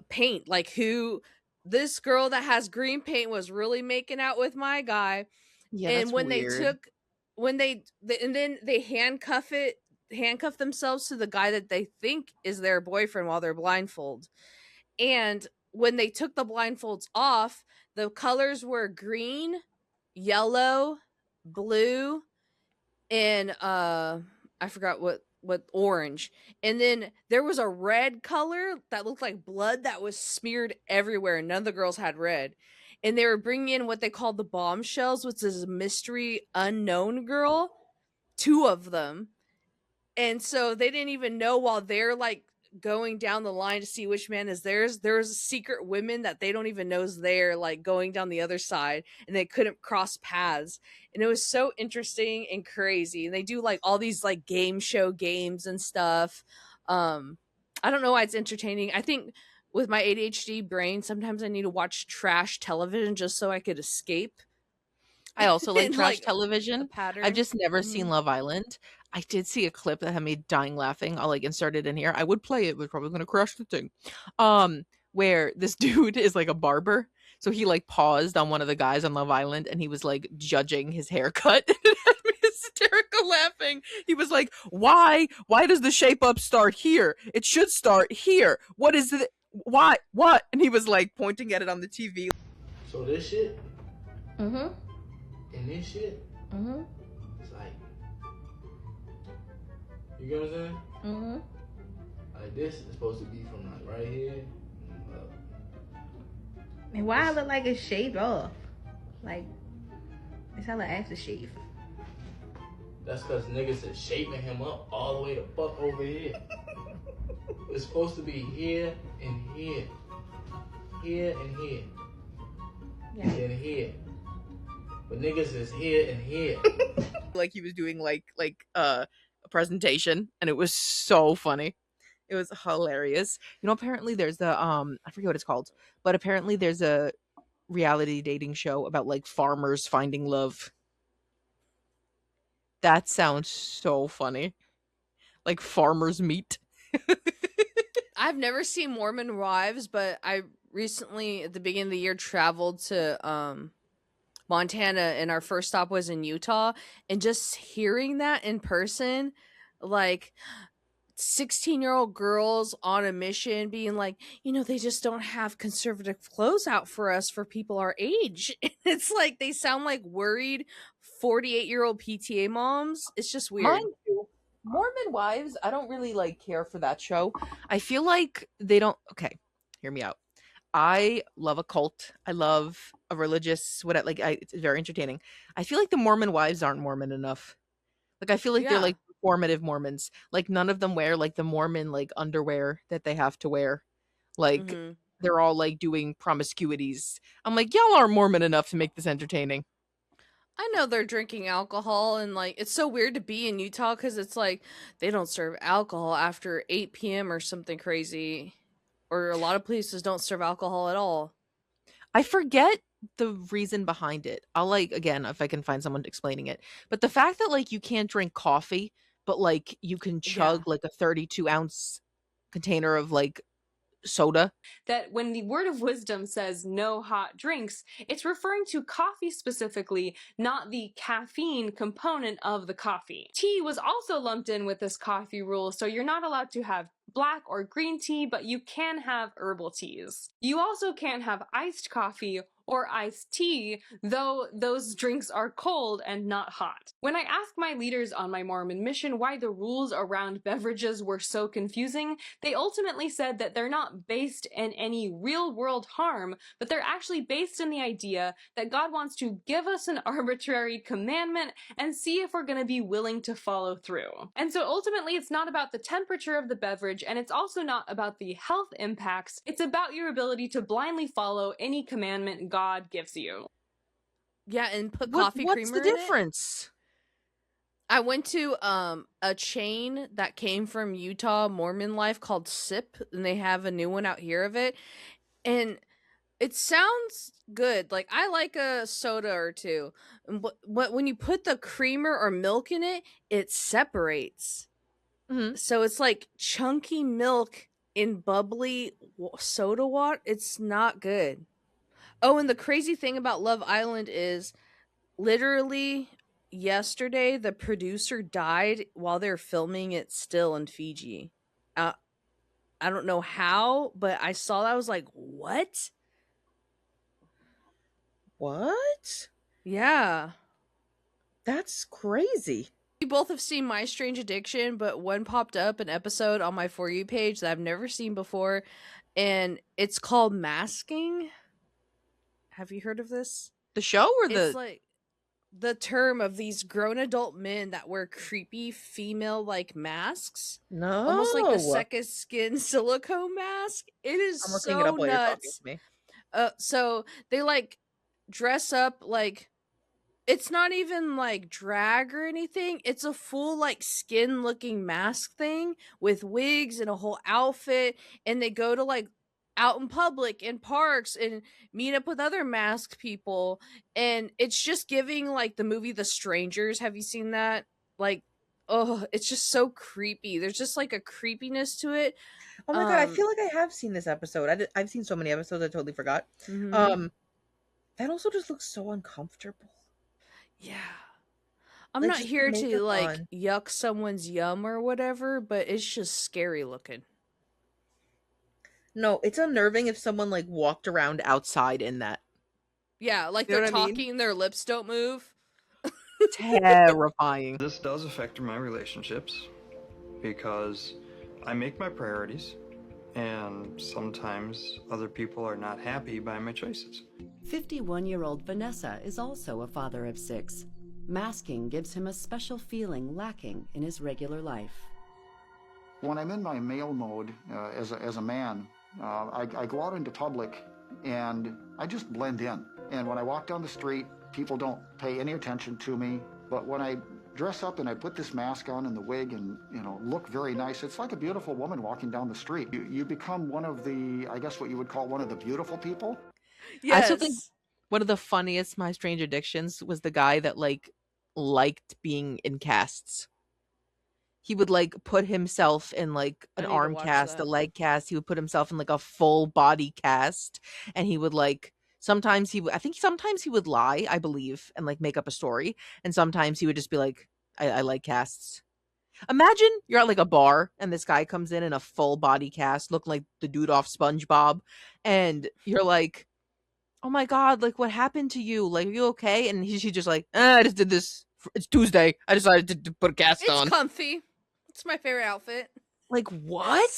S2: paint, like who this girl that has green paint was really making out with my guy.
S1: Yeah,
S2: And
S1: that's
S2: when
S1: weird.
S2: and then they handcuff themselves to the guy that they think is their boyfriend while they're blindfolded. And when they took the blindfolds off, the colors were green, yellow, blue, and I forgot what orange. And then there was a red color that looked like blood that was smeared everywhere. None of the girls had red. And they were bringing in what they called the bombshells, which is a mystery unknown girl, 2 of them. And so they didn't even know while they're like going down the line to see which man is theirs. There's secret women that they don't even know is there, like going down the other side, and they couldn't cross paths. And it was so interesting and crazy. And they do like all these like game show games and stuff. I don't know why it's entertaining. I think with my ADHD brain, sometimes I need to watch trash television just so I could escape.
S1: I also like
S2: And,
S1: trash
S2: like, a
S1: television.
S2: pattern.
S1: I've just never seen
S2: Mhm.
S1: Love Island. I did see a clip that had me dying laughing. I'll like insert it in here. I would play it, but probably gonna crush the thing. Where this dude is like a barber. So he like paused on one of the guys on Love Island and he was like judging his haircut. It had me hysterical laughing. He was like, Why? Why does the shape up start here? It should start here. What is it? Why? What? And he was like pointing at it on the TV.
S9: So this shit
S2: Mm-hmm.
S9: and this shit,
S2: Mm-hmm.
S9: it's like, you get what I'm saying?
S2: Mm-hmm.
S9: Like this is supposed to be from like right here.
S10: And why I look like it's shaved off? Like, it's hella aftershave.
S9: That's cause niggas is shaping him up all the way the fuck over here. It's supposed to be here and here. Here and here.
S10: Yeah.
S9: And here. But niggas is here and here.
S1: Like he was doing like a presentation and it was so funny. It was hilarious. You know, apparently there's a I forget what it's called, but apparently there's a reality dating show about like farmers finding love. That sounds so funny. Like farmers meet.
S2: I've never seen Mormon Wives, but I recently, at the beginning of the year, traveled to Montana, and our first stop was in Utah. And just hearing that in person, like 16-year-old girls on a mission being like, they just don't have conservative clothes out for us for people our age. It's like they sound like worried 48-year-old PTA moms. It's just weird.
S1: Mine too. Mormon Wives, I don't really like care for that show. I feel like they don't. Okay, hear me out. I love a cult. I love a religious. It's very entertaining. I feel like the Mormon Wives aren't Mormon enough. Like I feel like they're
S2: Yeah.
S1: like performative Mormons. Like none of them wear like the Mormon like underwear that they have to wear. Like
S2: Mhm.
S1: they're all like doing promiscuities. I'm like, y'all aren't Mormon enough to make this entertaining.
S2: I know they're drinking alcohol, and like it's so weird to be in Utah because it's like they don't serve alcohol after 8 p.m. or something crazy, or a lot of places don't serve alcohol at all.
S1: I forget the reason behind it. I'll like again if I can find someone explaining it. But the fact that like you can't drink coffee, but like you can chug like a 32-ounce container of like soda.
S11: That when the word of wisdom says no hot drinks, it's referring to coffee specifically, not the caffeine component of the coffee. Tea was also lumped in with this coffee rule, so you're not allowed to have black or green tea, but you can have herbal teas. You also can't have iced coffee or iced tea, though those drinks are cold and not hot. When I asked my leaders on my Mormon mission why the rules around beverages were so confusing, they ultimately said that they're not based in any real-world harm, but they're actually based in the idea that God wants to give us an arbitrary commandment and see if we're going to be willing to follow through. And so ultimately it's not about the temperature of the beverage, and it's also not about the health impacts, it's about your ability to blindly follow any commandment God gives you.
S2: Yeah, and put
S1: What's
S2: coffee
S1: the
S2: creamer in it.
S1: difference?
S2: I went to a chain that came from Utah, Mormon Life, called Sip, and they have a new one out here of it. And it sounds good. Like I like a soda or two. But when you put the creamer or milk in it, it separates.
S1: Mhm.
S2: So it's like chunky milk in bubbly soda water. It's not good. Oh, and the crazy thing about Love Island is literally yesterday the producer died while they're filming it still in Fiji. I don't know how, but I saw that. I was like, what?
S1: What?
S2: Yeah.
S1: That's crazy.
S2: We both have seen My Strange Addiction, but one popped up an episode on my For You page that I've never seen before, and it's called Masking. Have you heard of this?
S1: The show or
S2: It's
S1: the
S2: like the term of these grown adult men that wear creepy female like masks,
S1: No.
S2: almost like the second skin silicone mask. It is
S1: I'm looking it up
S2: so
S1: while you're talking
S2: nuts.
S1: to me.
S2: So they like dress up like, it's not even like drag or anything. It's a full like skin looking mask thing with wigs and a whole outfit, and they go to like out in public in parks and meet up with other masked people, and it's just giving like the movie The Strangers. Have you seen that? Like, oh, it's just so creepy. There's just like a creepiness to it.
S1: Oh my god, I feel like I have seen this episode. I've seen so many episodes, I totally forgot.
S2: Mhm.
S1: That also just looks so uncomfortable.
S2: Yeah. I'm
S1: Like,
S2: not
S1: just
S2: here
S1: put
S2: to
S1: makeup
S2: like
S1: on.
S2: yuck someone's yum or whatever, but it's just scary looking.
S1: No, it's unnerving if someone like walked around outside in that.
S2: Yeah, like
S1: You know
S2: they're
S1: what I mean?
S2: talking, their lips don't move.
S1: Terrifying.
S12: This does affect my relationships because I make my priorities, and sometimes other people are not happy by my choices.
S13: 51-year-old Vanessa is also a father of 6. Masking gives him a special feeling lacking in his regular life.
S14: When I'm in my male mode as a man, I go out into public and I just blend in. And when I walk down the street, people don't pay any attention to me. But when I dress up and I put this mask on and the wig and, look very nice, it's like a beautiful woman walking down the street. You become one of the, I guess what you would call one of the beautiful people.
S1: I also think one of the funniest My Strange Addictions was the guy that liked being in casts. He would like put himself in like an
S2: I need to
S1: arm
S2: watch
S1: cast, a
S2: that.
S1: leg cast. He would put himself in like a full body cast, and he would like sometimes sometimes he would lie, I believe, and like make up a story, and sometimes he would just be like, I like casts. Imagine you're at like a bar and this guy comes in a full body cast, looking like the dude off SpongeBob, and you're like, oh my god, like what happened to you? Like, are you okay? And he just like, I just did this. It's Tuesday. I decided to put a cast
S2: It's
S1: on.
S2: comfy. It's my favorite outfit.
S1: Like what?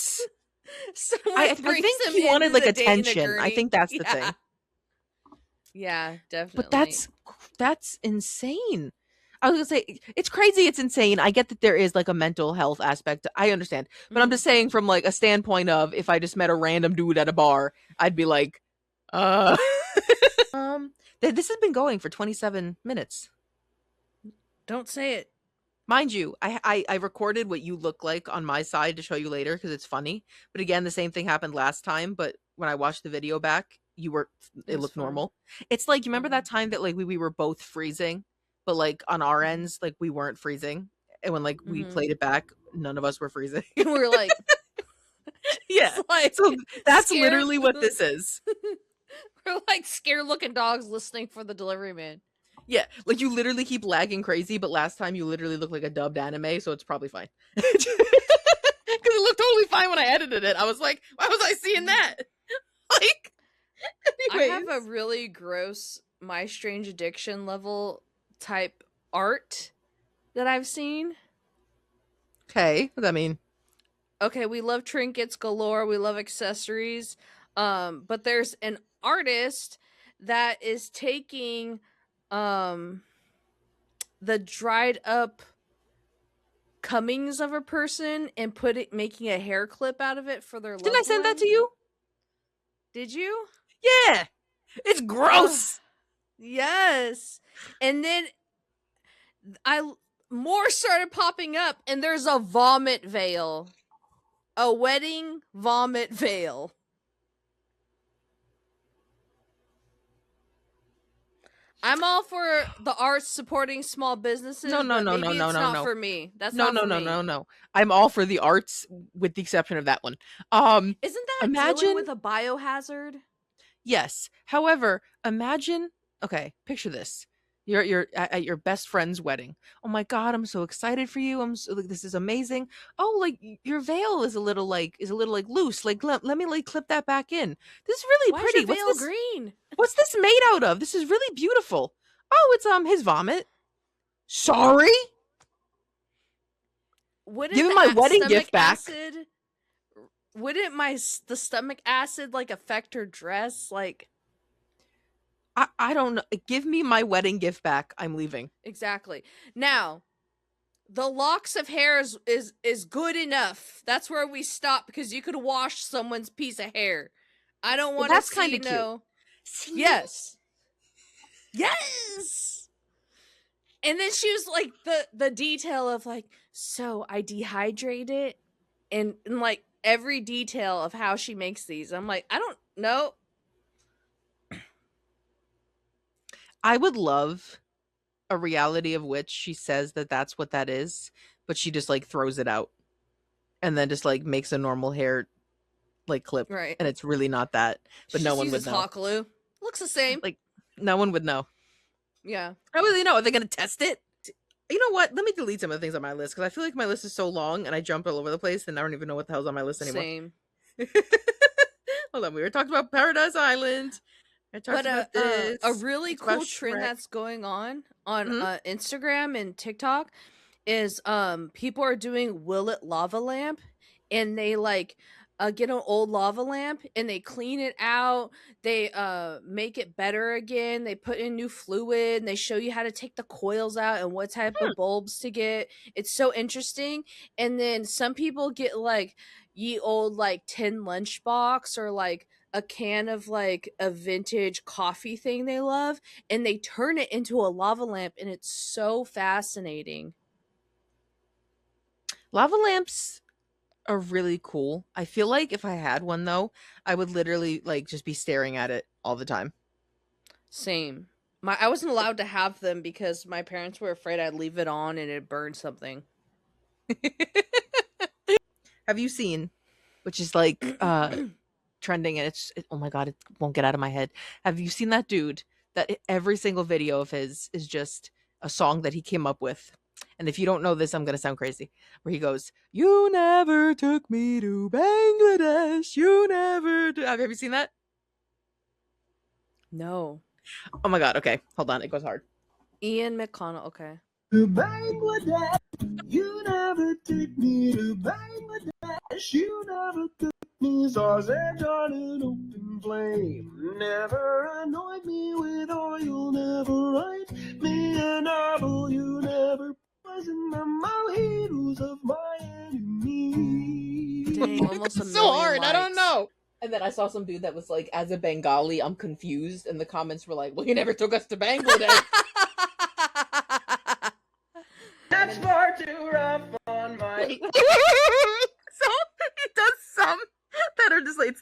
S2: Someone
S1: I
S2: brings
S1: think
S2: him
S1: he wanted
S2: into
S1: like
S2: the date in a
S1: attention. I
S2: gurney.
S1: think that's the
S2: Yeah.
S1: thing.
S2: Yeah, definitely.
S1: But that's insane. I was gonna say it's crazy. It's insane. I get that there is like a mental health aspect. I understand, but I'm just saying from like a standpoint of if I just met a random dude at a bar, I'd be like, this has been going for 27 minutes.
S2: Don't say it.
S1: Mind you, I recorded what you look like on my side to show you later because it's funny. But again, the same thing happened last time. But when I watched the video back, it looked normal. It's like, you remember that time that like we were both freezing, but like on our ends, like we weren't freezing. And when like we played it back, none of us were freezing.
S2: We were like,
S1: yeah.
S2: like,
S1: so that's
S2: scared.
S1: literally what this is.
S2: We're like scared looking dogs listening for the delivery man.
S1: Yeah, like you literally keep lagging crazy, but last time you literally looked like a dubbed anime, so it's probably fine. Because it looked totally fine when I edited it. I was like, why was I seeing that? Like, anyways.
S2: I have a really gross My Strange Addiction level type art that I've seen.
S1: Okay, what does that mean?
S2: Okay, we love trinkets galore. We love accessories. But there's an artist that is taking the dried up cummings of a person and making a hair clip out of it for their
S1: Didn't I
S2: loved
S1: send that
S2: one.
S1: to you?
S2: Did you?
S1: Yeah. It's gross.
S2: Yes. And then more started popping up, and there's a vomit veil. A wedding vomit veil. I'm all for the arts supporting small businesses.
S1: No,
S2: but maybe it's not
S1: no.
S2: for me. That's
S1: no,
S2: not for me.
S1: no. I'm all for the arts, with the exception of that one.
S2: Isn't that
S1: imagine
S2: dealing with a biohazard?
S1: Yes. However, imagine. Okay, picture this. You're at your best friend's wedding. Oh my god, I'm so excited for you. I'm so, like, this is amazing. Oh, like your veil is a little like loose. Like let me like clip that back in. This is really
S2: Why
S1: pretty.
S2: is your veil
S1: What's this?
S2: green?
S1: What's this made out of? This is really beautiful. Oh, it's his vomit. Sorry.
S2: Wouldn't
S1: Give him my wedding
S2: stomach
S1: gift back.
S2: acid? Wouldn't the stomach acid like affect her dress? Like,
S1: I don't know. Give me my wedding gift back. I'm leaving.
S2: Exactly. Now, the locks of hair is good enough. That's where we stop because you could wash someone's piece of hair. I don't
S1: Well,
S2: want to
S1: that's
S2: see
S1: kinda cute.
S2: no. Yes. Yes. And then she was like the detail of like, so I dehydrate it and like every detail of how she makes these. I'm like, I don't know.
S1: I would love a reality of which she says that that's what that is, but she just like throws it out and then just like makes a normal hair like clip,
S2: Right.
S1: and it's really not that, but
S2: She
S1: no
S2: just
S1: one would
S2: uses
S1: know.
S2: hot glue. Looks the same.
S1: Like no one would know.
S2: Yeah.
S1: How would they know? Are they going to test it? You know what? Let me delete some of the things on my list because I feel like my list is so long and I jump all over the place and I don't even know what the hell's on my list anymore.
S2: Same.
S1: Hold on, we were talking about Paradise Island. I talked
S2: But
S1: about this.
S2: a really
S1: Talked about
S2: cool trend
S1: Shrek.
S2: that's going on
S1: Mhm.
S2: Instagram and TikTok is people are doing Will It Lava Lamp, and they like get an old lava lamp and they clean it out, they make it better again, they put in new fluid, and they show you how to take the coils out and what type of bulbs to get. It's so interesting. And then some people get like ye old like tin lunchbox or like a can of like a vintage coffee thing they love, and they turn it into a lava lamp, and it's so fascinating.
S1: Lava lamps are really cool. I feel like if I had one though, I would literally like just be staring at it all the time.
S2: Same. I wasn't allowed to have them because my parents were afraid I'd leave it on and it'd burn something.
S1: Have you seen, which is like trending, and oh my god, it won't get out of my head. Have you seen that dude that every single video of his is just a song that he came up with? And if you don't know this, I'm gonna sound crazy. Where he goes, "You never took me to Bangladesh. You never." Have you ever seen that?
S2: No.
S1: Oh my god. Okay, hold on. It goes hard.
S2: Ian McConnell. Okay.
S15: To Bangladesh, you never took me to Bangladesh. You never took me sausage on an open flame. Never annoyed me with oil. Never write me a novel. You never poison the mojitos of my enemies.
S2: Dang, almost a
S1: It's
S2: million
S1: so hard. I don't
S2: likes.
S1: know. And then I saw some dude that was like, as a Bengali, I'm confused. And the comments were like, well, you never took us to Bangladesh.
S15: That's far too rough on my.
S1: So he does some that are just like it's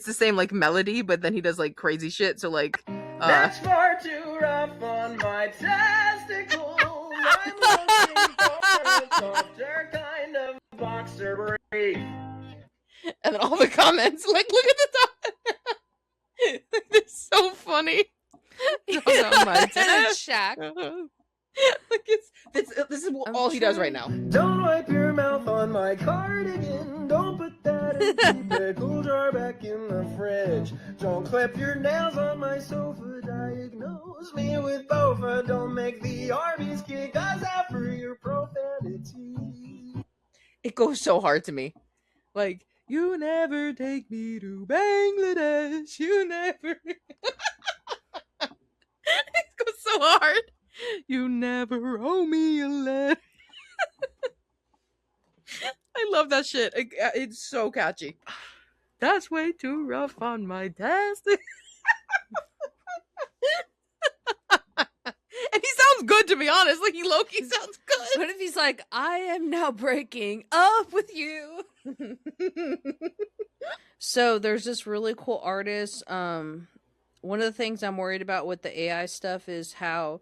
S1: the same like melody, but then he does like crazy shit. So like
S15: That's far too rough on my testicles. I'm looking for a softer kind of boxer brief.
S1: and then all the comments like, look at the top. It's so funny. Oh my
S2: It's Shaq.
S1: Like this is all he does right now.
S15: Don't wipe your mouth on my cardigan. Don't put that empty pickle jar back in the fridge. Don't clip your nails on my sofa. Diagnose me with bofa. Don't make the Arby's kick us out for your profanity.
S1: It goes so hard to me. Like, you never take me to Bangladesh. You never. It goes so hard. You never owe me a letter. I love that shit. It's so catchy. That's way too rough on my test. And he sounds good, to be honest. Like, he low-key sounds good.
S2: What if he's like, I am now breaking up with you? So there's this really cool artist. One of the things I'm worried about with the AI stuff is how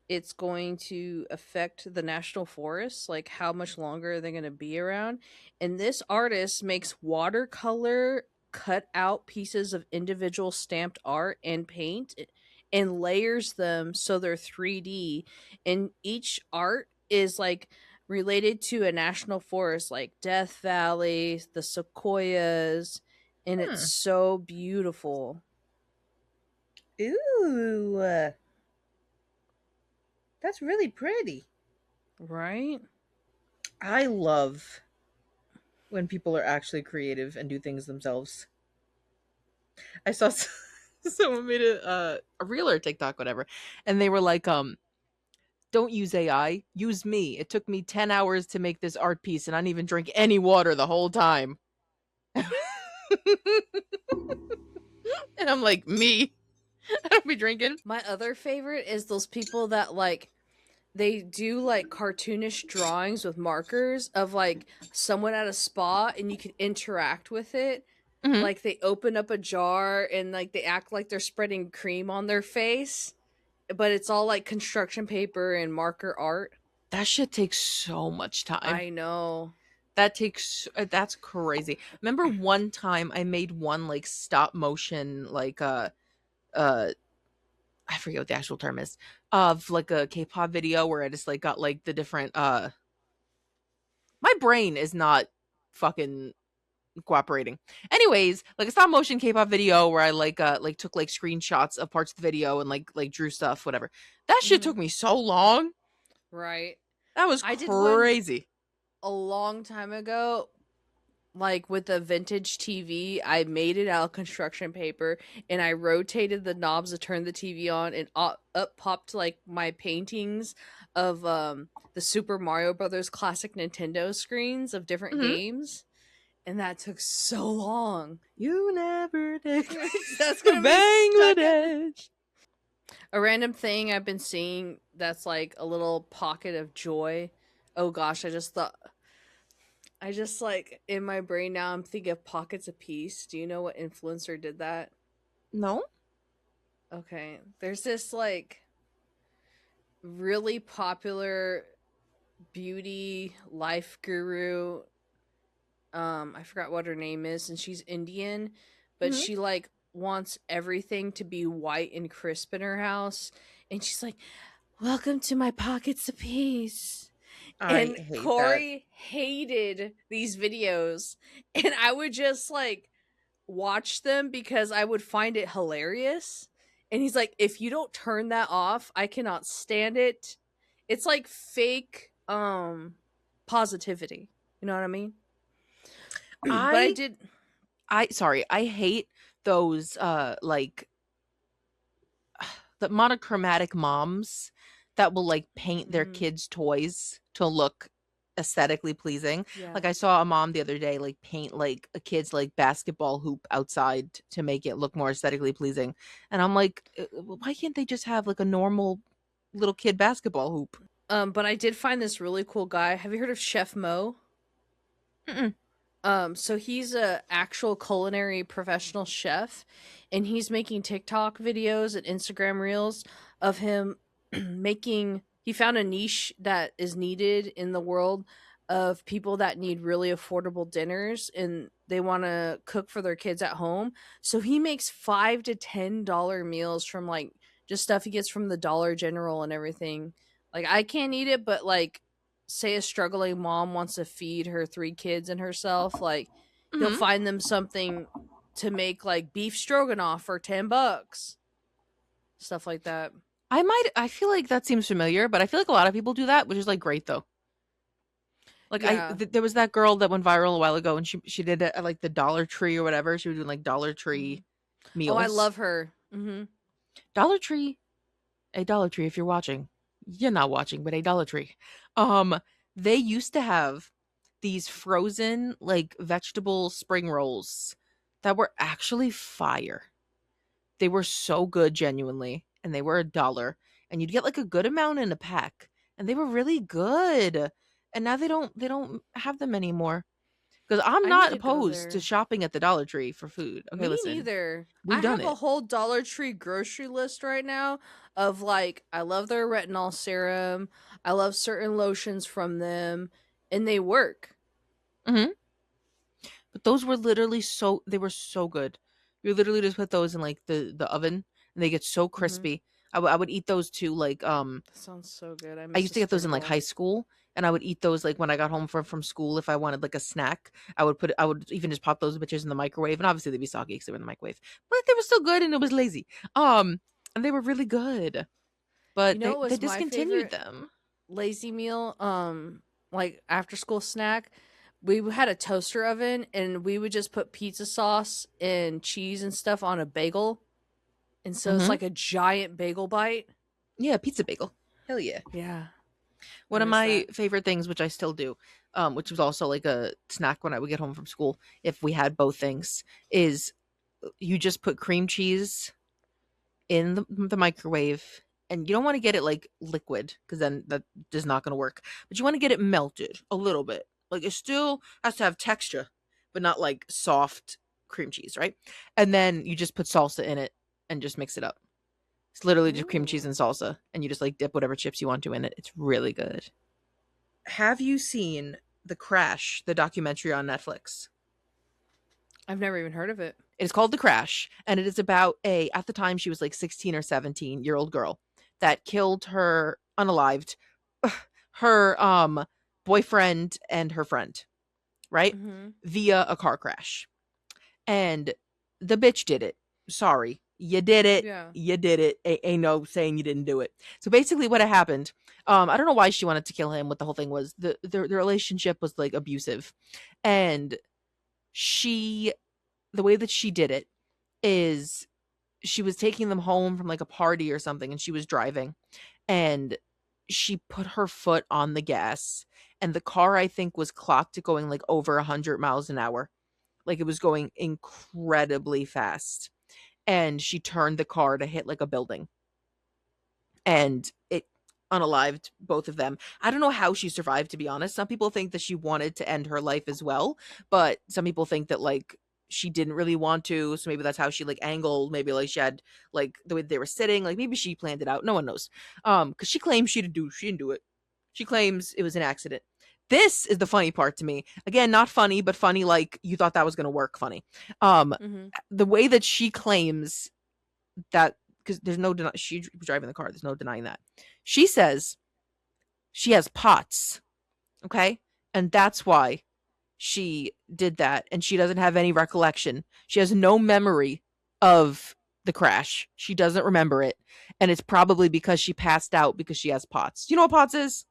S2: it's going to affect the national forests, like how much longer are they going to be around. And this artist makes watercolor cut out pieces of individual stamped art and paint and layers them so they're 3D, and each art is like related to a national forest like Death Valley, the sequoias, and it's so beautiful.
S1: Ooh. That's really pretty.
S2: Right?
S1: I love when people are actually creative and do things themselves. I saw someone made a reel or TikTok, whatever, and they were like, don't use AI, use me. It took me 10 hours to make this art piece, and I didn't even drink any water the whole time. And I'm like, me? I don't be drinking.
S2: My other favorite is those people that like they do like cartoonish drawings with markers of like someone at a spa and you can interact with it.
S1: Mhm.
S2: Like they open up a jar and like they act like they're spreading cream on their face, but it's all like construction paper and marker art.
S1: That shit takes so much time.
S2: I know.
S1: That's crazy. Remember one time I made one like stop motion like I forget what the actual term is, of like a K-pop video where I just like got like the different my brain is not fucking cooperating. Anyways, like a stop motion K-pop video where I like took like screenshots of parts of the video and like drew stuff, whatever. That shit took me so long.
S2: Right.
S1: That was
S2: I did one
S1: crazy.
S2: a long time ago, like with a vintage TV. I made it out of construction paper and I rotated the knobs to turn the TV on, and up popped like my paintings of the Super Mario Brothers classic Nintendo screens of different games. And that took so long.
S1: You never take
S2: That's gonna be
S1: Bangladesh.
S2: A random thing I've been seeing that's like a little pocket of joy. Oh gosh, I just like in my brain now I'm thinking of pockets of peace. Do you know what influencer did that?
S1: No.
S2: Okay. There's this like really popular beauty life guru. I forgot what her name is, and she's Indian, but she like wants everything to be white and crisp in her house, and she's like, "Welcome to my pockets of peace." And
S1: hate
S2: Corey hated these videos, and I would just like watch them because I would find it hilarious. And he's like, "If you don't turn that off, I cannot stand it." It's like fake positivity. You know what I mean? But
S1: I hate those like the monochromatic moms that will like paint their kids' toys to look aesthetically pleasing.
S2: Yeah.
S1: Like I saw a mom the other day like paint like a kid's like basketball hoop outside to make it look more aesthetically pleasing. And I'm like, why can't they just have like a normal little kid basketball hoop?
S2: But I did find this really cool guy. Have you heard of Chef Mo?
S1: Mm-mm.
S2: So he's a actual culinary professional chef, and he's making TikTok videos and Instagram reels of him making. He found a niche that is needed in the world of people that need really affordable dinners and they want to cook for their kids at home. So he makes $5 to $10 meals from like just stuff he gets from the Dollar General and everything. Like I can't eat it, but like say a struggling mom wants to feed her 3 kids and herself, like he'll find them something to make like beef stroganoff for $10. Stuff like that.
S1: I feel like that seems familiar, but I feel like a lot of people do that, which is like great though. Like
S2: Yeah.
S1: there was that girl that went viral a while ago, and she did it at like the Dollar Tree or whatever. She was doing like Dollar Tree meals.
S2: Oh, I love her.
S1: Dollar Tree, a Dollar Tree. If you're watching, you're not watching, but a Dollar Tree. They used to have these frozen like vegetable spring rolls that were actually fire. They were so good, genuinely, and they were $1, and you'd get like a good amount in a pack, and they were really good. And now they don't have them anymore. Because I'm
S2: I
S1: not
S2: need to go
S1: opposed
S2: there.
S1: to shopping at the Dollar Tree for food. Okay,
S2: Me
S1: listen.
S2: neither.
S1: We've
S2: I
S1: done
S2: have a
S1: it.
S2: whole Dollar Tree grocery list right now of like I love their retinol serum. I love certain lotions from them, and they work.
S1: But those were literally they were so good. You literally just put those in like the oven and they get so crispy. I would eat those too, like
S2: That sounds so good.
S1: I used to get those in like high school, and I would eat those like when I got home from school. If I wanted like a snack, I would even just pop those bitches in the microwave, and obviously they'd be soggy because they were in the microwave, but they were still good and it was lazy. And they were really good, but
S2: You know what
S1: they
S2: was my
S1: discontinued
S2: favorite
S1: them.
S2: lazy meal? Like after school snack. We had a toaster oven, and we would just put pizza sauce and cheese and stuff on a bagel. And so it's
S1: Mhm.
S2: like a giant bagel bite.
S1: Yeah, pizza bagel. Hell yeah.
S2: Yeah.
S1: One
S2: I
S1: of
S2: miss
S1: my
S2: that.
S1: favorite things, which I still do, which was also like a snack when I would get home from school, if we had both things, is you just put cream cheese in the microwave, and you don't want to get it like liquid because then that is not going to work. But you want to get it melted a little bit. Like it still has to have texture, but not like soft cream cheese, right? And then you just put salsa in it and just mix it up. It's literally just cream cheese and salsa, and you just like dip whatever chips you want to in it. It's really good. Have you seen The Crash, the documentary on Netflix?
S2: I've never even heard of it.
S1: It is called The Crash, and it is about at the time she was like 16 or 17-year-old girl that killed her unalived her boyfriend and her friend, right?
S2: Mm-hmm.
S1: Via a car crash. And the bitch did it. Sorry. You did it.
S2: Yeah.
S1: You did it. Ain't no saying you didn't do it. So basically what had happened, I don't know why she wanted to kill him. What the whole thing was, the relationship was like abusive. And the way that she did it is she was taking them home from like a party or something, and she was driving, and she put her foot on the gas, and the car, I think, was clocked at going like over 100 miles an hour. Like it was going incredibly fast. And she turned the car to hit like a building. And it unalived both of them. I don't know how she survived, to be honest. Some people think that she wanted to end her life as well, but some people think that like she didn't really want to, so maybe that's how she like angled. Maybe like she had like the way they were sitting, like maybe she planned it out. No one knows. Because she claims she didn't do it. She claims it was an accident. This is the funny part to me. Again, not funny, but funny like you thought that was gonna work funny.
S2: Mm-hmm.
S1: The way that she claims that, because there's no she was driving the car, there's no denying that. She says she has POTS, okay? And that's why she did that, and she doesn't have any recollection. She has no memory of the crash. She doesn't remember it, and it's probably because she passed out because she has POTS. Do you know what POTS is?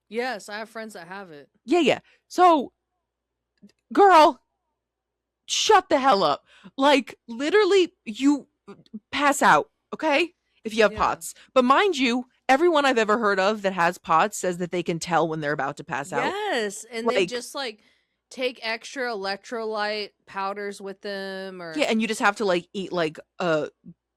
S2: Yes, I have friends that have it.
S1: Yeah. So, girl, shut the hell up. Like, literally, you pass out, okay? If you have POTS. But mind you, everyone I've ever heard of that has POTS says that they can tell when they're about to pass out.
S2: Yes, and they just like take extra electrolyte powders with them, or
S1: yeah, and you just have to like eat like a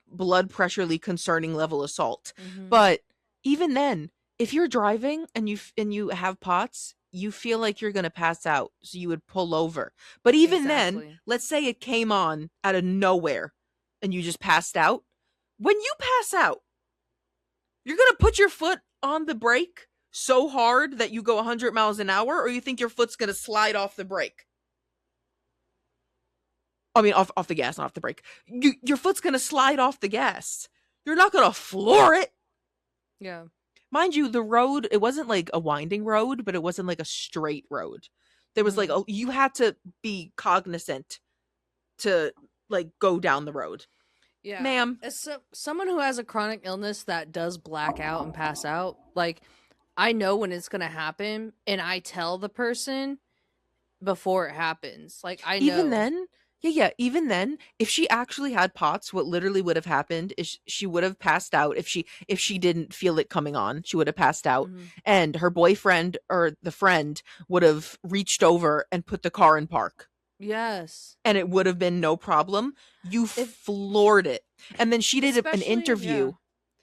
S1: blood pressurely concerning level of salt.
S2: Mhm.
S1: But even then, if you're driving and you have POTS, you feel like you're gonna pass out, so you would pull over. But even then,
S2: Exactly.
S1: let's say it came on out of nowhere and you just passed out. When you pass out, you're gonna put your foot on the brake so hard that you go 100 miles an hour, or you think your foot's gonna slide off the brake? I mean, off the gas, not off the brake. Your foot's gonna slide off the gas. You're not gonna floor it.
S2: Yeah.
S1: Mind you, the road, it wasn't like a winding road, but it wasn't like a straight road. There was like you had to be cognizant to like go down the road.
S2: Yeah.
S1: Ma'am.
S2: As someone who has a chronic illness that does black out and pass out, like I know when it's gonna happen, and I tell the person before it happens. Like I know.
S1: Even then, even then, if she actually had POTS, what literally would have happened is she would have passed out. If she didn't feel it coming on, she would have passed out. And her boyfriend or the friend would have reached over and put the car in park.
S2: Yes.
S1: And it would have been no problem. You floored it. And then she did an interview.
S2: Yeah.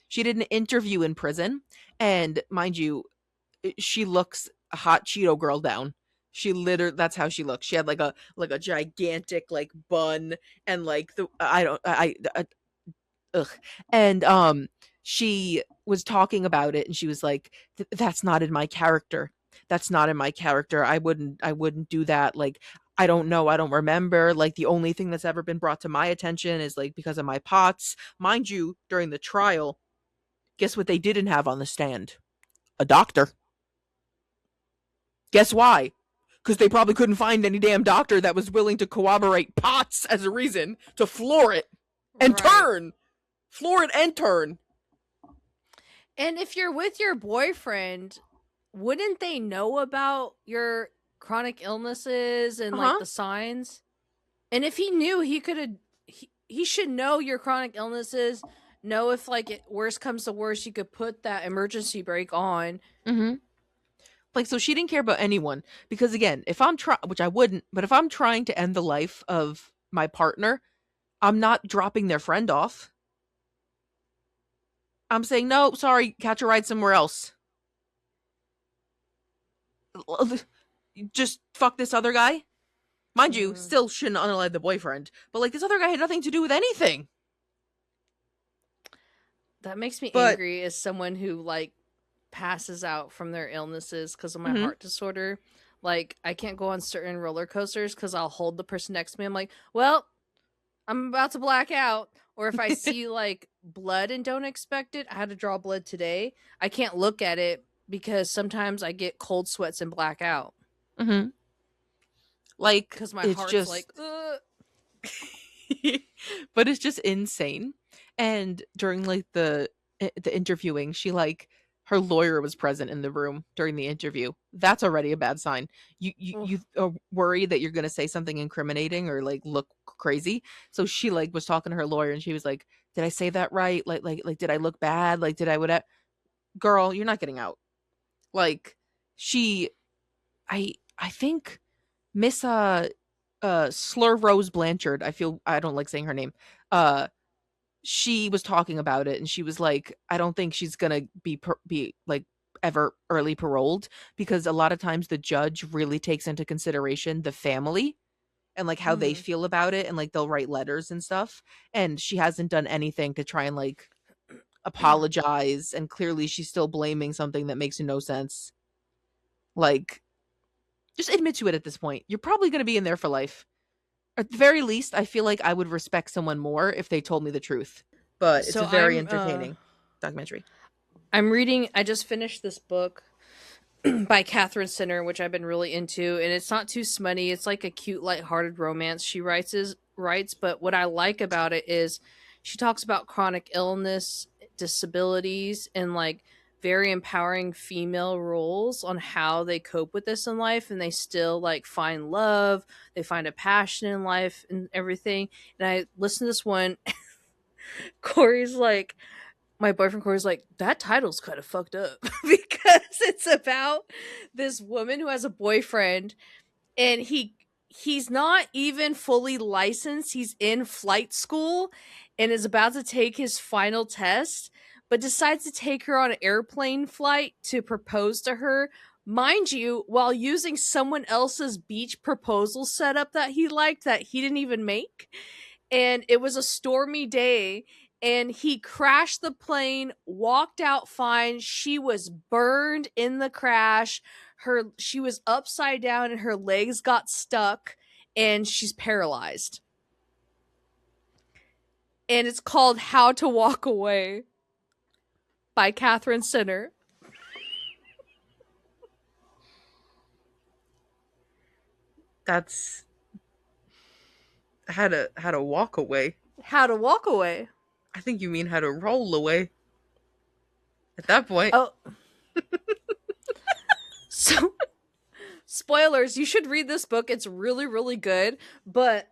S1: She did an interview in prison. And mind you, she looks a hot Cheeto girl down. She literally, that's how she looks. She had like a gigantic like bun and like ugh. And she was talking about it, and she was like, that's not in my character. That's not in my character. I wouldn't do that. Like, I don't know. I don't remember. Like, the only thing that's ever been brought to my attention is like because of my POTS. Mind you, during the trial, guess what they didn't have on the stand? A doctor. Guess why? Because they probably couldn't find any damn doctor that was willing to corroborate POTS as a reason to floor it and turn. Floor it and turn.
S2: And if you're with your boyfriend, wouldn't they know about your chronic illnesses and like the signs? And if he knew, he could have. He should know your chronic illnesses No, if like worst comes to worst, you could put that emergency brake on.
S1: Mm-hmm. Like, so she didn't care about anyone because, again, if I'm trying, which I wouldn't, but if I'm trying to end the life of my partner, I'm not dropping their friend off. I'm saying, no, sorry, catch a ride somewhere else. Just fuck this other guy. Mind you, still shouldn't unalive the boyfriend, but like this other guy had nothing to do with anything.
S2: That makes me
S1: But-
S2: angry as someone who like passes out from their illnesses because of my
S1: Mhm.
S2: heart disorder. Like, I can't go on certain roller coasters because I'll hold the person next to me. I'm like, well, I'm about to black out. Or if I see like blood and don't expect it, I had to draw blood today. I can't look at it because sometimes I get cold sweats and black out.
S1: Mm-hmm. Like,
S2: Because my
S1: it's
S2: heart's
S1: just
S2: like, ugh.
S1: but it's just insane. And during like the interviewing, she like her lawyer was present in the room during the interview. That's already a bad sign. You are worried that you're going to say something incriminating or like look crazy. So she like was talking to her lawyer and she was like, "Did I say that right? Like did I look bad? Like did I would girl, you're not getting out." Like she I think Miss Slur Rose Blanchard, I don't like saying her name. She was talking about it and she was like, I don't think she's gonna be like ever early paroled because a lot of times the judge really takes into consideration the family and like how they feel about it and like they'll write letters and stuff. And she hasn't done anything to try and like apologize, and clearly she's still blaming something that makes no sense. Like, just admit to it at this point. You're probably gonna be in there for life. At the very least, I feel like I would respect someone more if they told me the truth. But it's
S2: So
S1: a very
S2: I'm,
S1: entertaining documentary.
S2: I just finished this book by Catherine Sinner, which I've been really into, and it's not too smutty. It's like a cute, lighthearted romance she writes, but what I like about it is she talks about chronic illness, disabilities, and like very empowering female roles on how they cope with this in life, and they still like find love, they find a passion in life and everything. And I listened to this one. Corey's like, my boyfriend Corey's like, that title's kind of fucked up because it's about this woman who has a boyfriend and he's not even fully licensed. He's in flight school and is about to take his final test, but decides to take her on an airplane flight to propose to her. Mind you, while using someone else's beach proposal setup that he liked that he didn't even make. And it was a stormy day and he crashed the plane, walked out fine. She was burned in the crash. She was upside down and her legs got stuck and she's paralyzed. And it's called How to Walk Away by Catherine Sinner.
S1: That's how to walk away.
S2: How to walk away.
S1: I think you mean how to roll away. At that point.
S2: Oh. So, spoilers, you should read this book. It's really, really good. But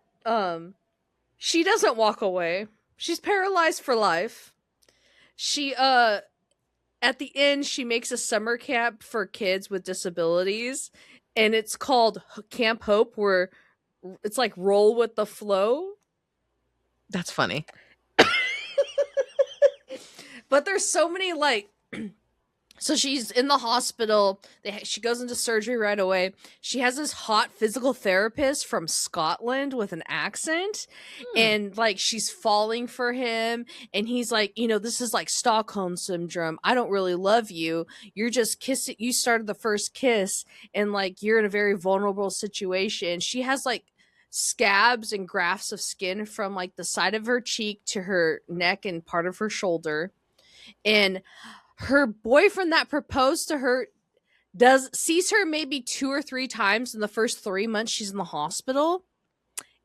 S2: she doesn't walk away. She's paralyzed for life. She at the end she makes a summer camp for kids with disabilities, and it's called Camp Hope, where it's like roll with the flow.
S1: That's funny.
S2: But there's so many like so she's in the hospital. She goes into surgery right away. She has this hot physical therapist from Scotland with an accent. And like she's falling for him. And he's like, this is like Stockholm syndrome. I don't really love you. You're just kissing. You started the first kiss. And like you're in a very vulnerable situation. She has like scabs and grafts of skin from like the side of her cheek to her neck and part of her shoulder. And her boyfriend that proposed to her sees her maybe 2 or 3 times in the first 3 months she's in the hospital,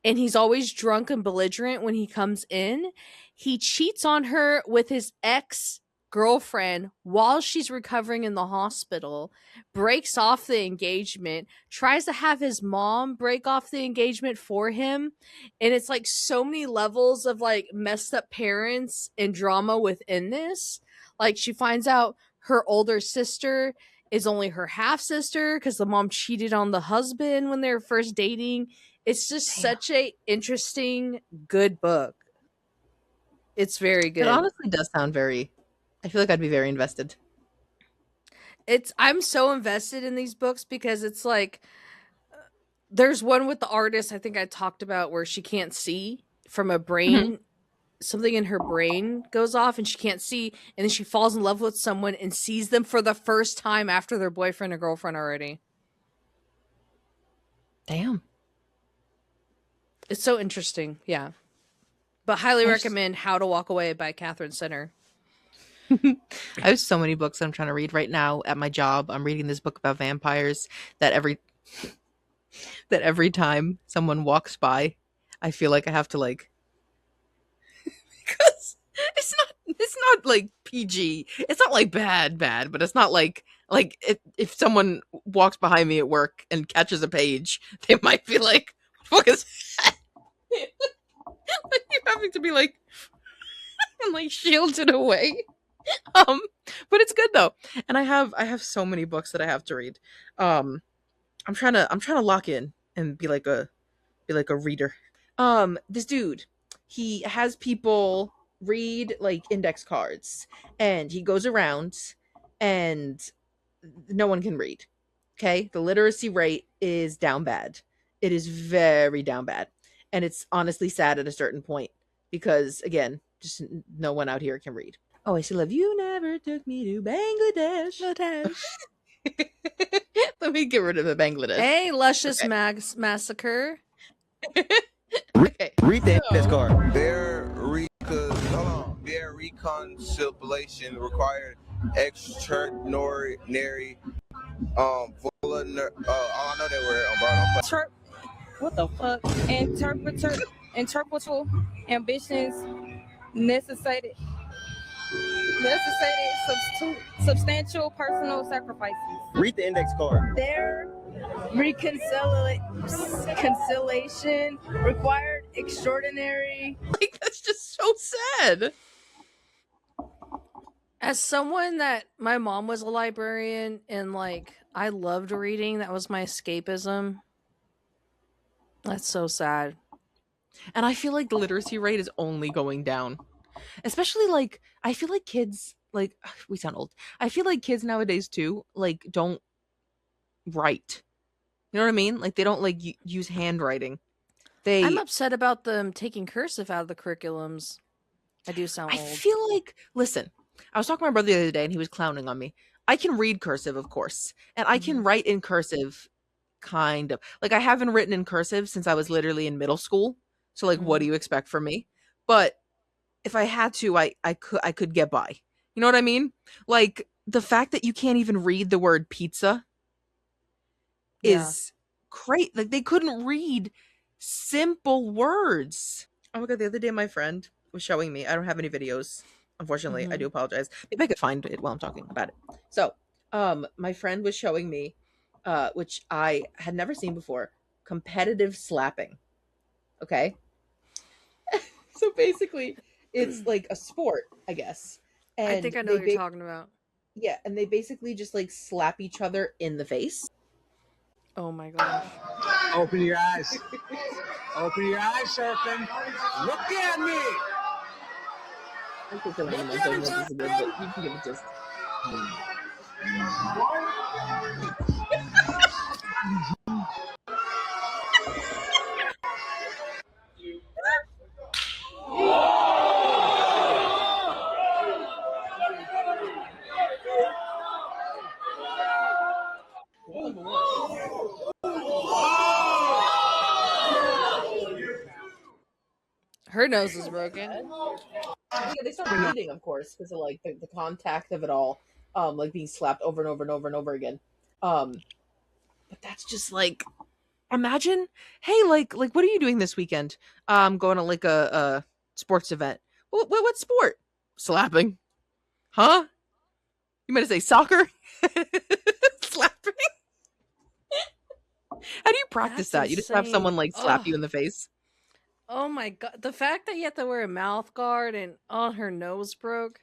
S2: and he's always drunk and belligerent when he comes in. He cheats on her with his ex girlfriend, while she's recovering in the hospital, breaks off the engagement, tries to have his mom break off the engagement for him. And it's like so many levels of like messed up parents and drama within this. Like she finds out her older sister is only her half sister because the mom cheated on the husband when they were first dating. It's just such a interesting, good book. It's very good.
S1: It honestly does sound very. I feel like I'd be very invested.
S2: I'm so invested in these books because it's like there's one with the artist I think I talked about where she can't see from a brain. Something in her brain goes off and she can't see, and then she falls in love with someone and sees them for the first time after their boyfriend or girlfriend already.
S1: Damn.
S2: It's so interesting. Yeah. But highly recommend How to Walk Away by Catherine Center.
S1: I have so many books I'm trying to read right now at my job. I'm reading this book about vampires that every time someone walks by, I feel like I have to like because it's not like PG. It's not like bad, but it's not like if someone walks behind me at work and catches a page, they might be like, "What the fuck is that?" Like you're having to be like and like shield it away. But it's good though, and I have so many books that I have to read. I'm trying to lock in and be like a reader. This dude, he has people read like index cards, and he goes around, and no one can read. Okay, the literacy rate is down bad. It is very down bad, and it's honestly sad at a certain point because again, just no one out here can read. Oh, I still love you. Never took me to Bangladesh. Let me get rid of the Bangladesh.
S2: Hey, Luscious Massacre.
S1: Okay.
S16: Read that index card. Their reconciliation required extraordinary I don't know that word.
S17: What the fuck? Interpretable ambitions necessitated substantial personal sacrifices.
S16: Read the index card.
S17: Their reconciliation required extraordinary.
S1: Like that's just so sad.
S2: As someone that my mom was a librarian and like I loved reading, that was my escapism. That's so sad.
S1: And I feel like the literacy rate is only going down. Especially like I feel like kids like we sound old. I feel like kids nowadays too like don't write. You know what I mean? Like they don't like use handwriting.
S2: I'm upset about them taking cursive out of the curriculums. I do sound old.
S1: I feel like listen, I was talking to my brother the other day and he was clowning on me. I can read cursive, of course, and I can write in cursive kind of. Like I haven't written in cursive since I was literally in middle school. So like what do you expect from me? But if I had to, I could get by. You know what I mean? Like the fact that you can't even read the word pizza is great. Like they couldn't read simple words. Oh my god, the other day my friend was showing me. I don't have any videos, unfortunately. I do apologize. Maybe I could find it while I'm talking about it. So, my friend was showing me which I had never seen before, competitive slapping. Okay? So basically it's like a sport, I guess. And
S2: I think I know what you're talking about.
S1: Yeah, and they basically just like slap each other in the face.
S2: Oh my gosh.
S18: Open your eyes. Open your eyes, Serpent. Look at me.
S1: I think I'm not saying this is good, but you can give it just.
S2: Her nose is broken.
S1: Yeah, they start bleeding, of course, because of like the contact of it all, like being slapped over and over and over and over again. But that's just like, imagine, hey, like what are you doing this weekend? I'm going to like a sports event. What sport? Slapping, huh? You might say soccer? Slapping? How do you practice
S2: That's
S1: that? You just have someone
S2: insane.
S1: like slap
S2: Ugh.
S1: you in the face?
S2: Oh my god. The fact that you have to wear a mouth guard and her nose broke.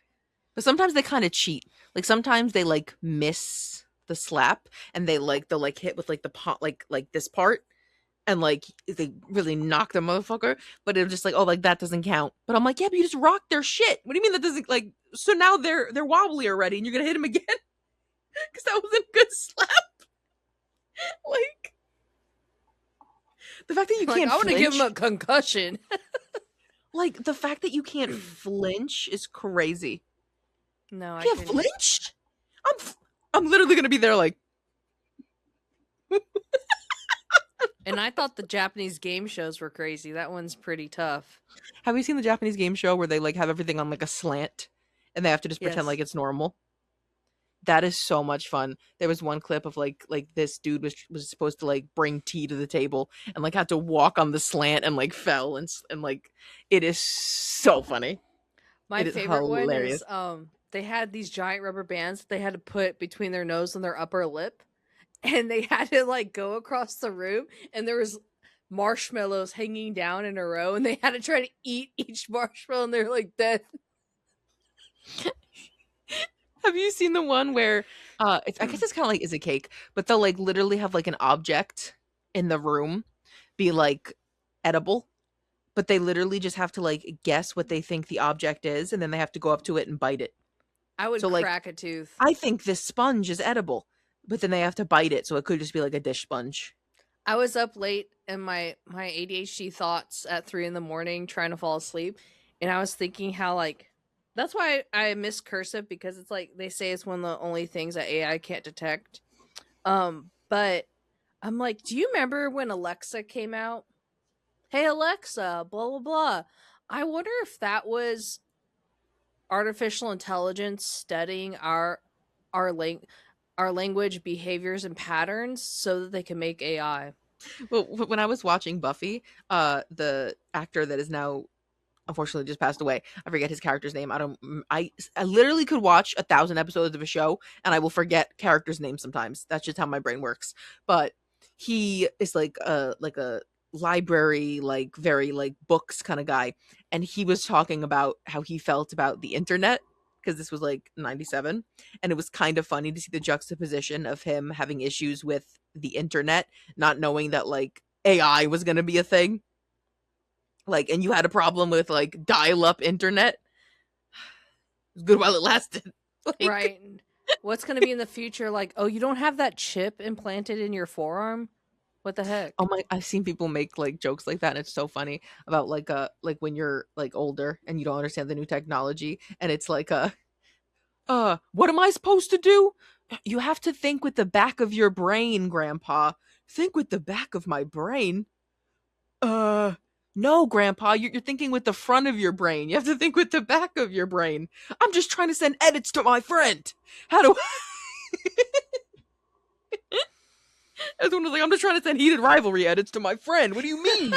S1: But sometimes they kind of cheat. Like sometimes they like miss the slap and they'll like hit with like the pot like this part and like they really knock the motherfucker, but it's just like, oh, like that doesn't count. But I'm like, yeah, but you just rocked their shit. What do you mean that doesn't like? So now they're wobbly already, and you're gonna hit them again because that wasn't a good slap. Like the fact that you
S2: Like,
S1: can't.
S2: I want to give him
S1: flinch-
S2: a concussion.
S1: Like the fact that you can't flinch is crazy.
S2: No, I
S1: can't
S2: can't
S1: flinch. I'm literally gonna be there like.
S2: And I thought the Japanese game shows were crazy. That one's pretty tough.
S1: Have you seen the Japanese game show where they like have everything on like a slant and they have to just pretend
S2: Yes.
S1: like it's normal? That is so much fun. There was one clip of like this dude was supposed to like bring tea to the table and like had to walk on the slant and like fell and like it is so funny.
S2: My
S1: It is
S2: favorite one
S1: hilarious.
S2: is they had these giant rubber bands that they had to put between their nose and their upper lip, and they had to like go across the room, and there was marshmallows hanging down in a row, and they had to try to eat each marshmallow, and they're like dead.
S1: Have you seen the one where it's, I guess it's kind of like is a cake, but they'll like literally have like an object in the room be like edible, but they literally just have to like guess what they think the object is, and then they have to go up to it and bite it.
S2: I would
S1: So, like,
S2: crack a tooth.
S1: I think this sponge is edible, but then they have to bite it, so it could just be like a dish sponge.
S2: I was up late in my ADHD thoughts at 3 a.m. trying to fall asleep, and I was thinking how like that's why I miss cursive, because it's like they say it's one of the only things that AI can't detect. But I'm like, do you remember when Alexa came out? Hey Alexa, blah blah blah. I wonder if that was artificial intelligence studying our language, behaviors, and patterns so that they can make AI.
S1: Well, when I was watching Buffy, the actor that is now unfortunately just passed away, I forget his character's name. I literally could watch 1,000 episodes of a show and I will forget characters' names sometimes. That's just how my brain works. But he is like a library, like very like books kind of guy, and he was talking about how he felt about the internet, because this was like 97, and it was kind of funny to see the juxtaposition of him having issues with the internet, not knowing that like AI was going to be a thing, like, and you had a problem with like dial-up internet. It was good while it lasted. Like,
S2: Right. What's going to be in the future? Like, oh, you don't have that chip implanted in your forearm? What the heck?
S1: oh my, I've seen people make like jokes like that, and it's so funny about like when you're like older and you don't understand the new technology, and it's like what am I supposed to do? You have to think with the back of your brain, Grandpa. Think with the back of my brain? No, Grandpa, you're thinking with the front of your brain. You have to think with the back of your brain. I'm just trying to send edits to my friend. How do Everyone was like, I'm just trying to send heated rivalry edits to my friend. What do you mean?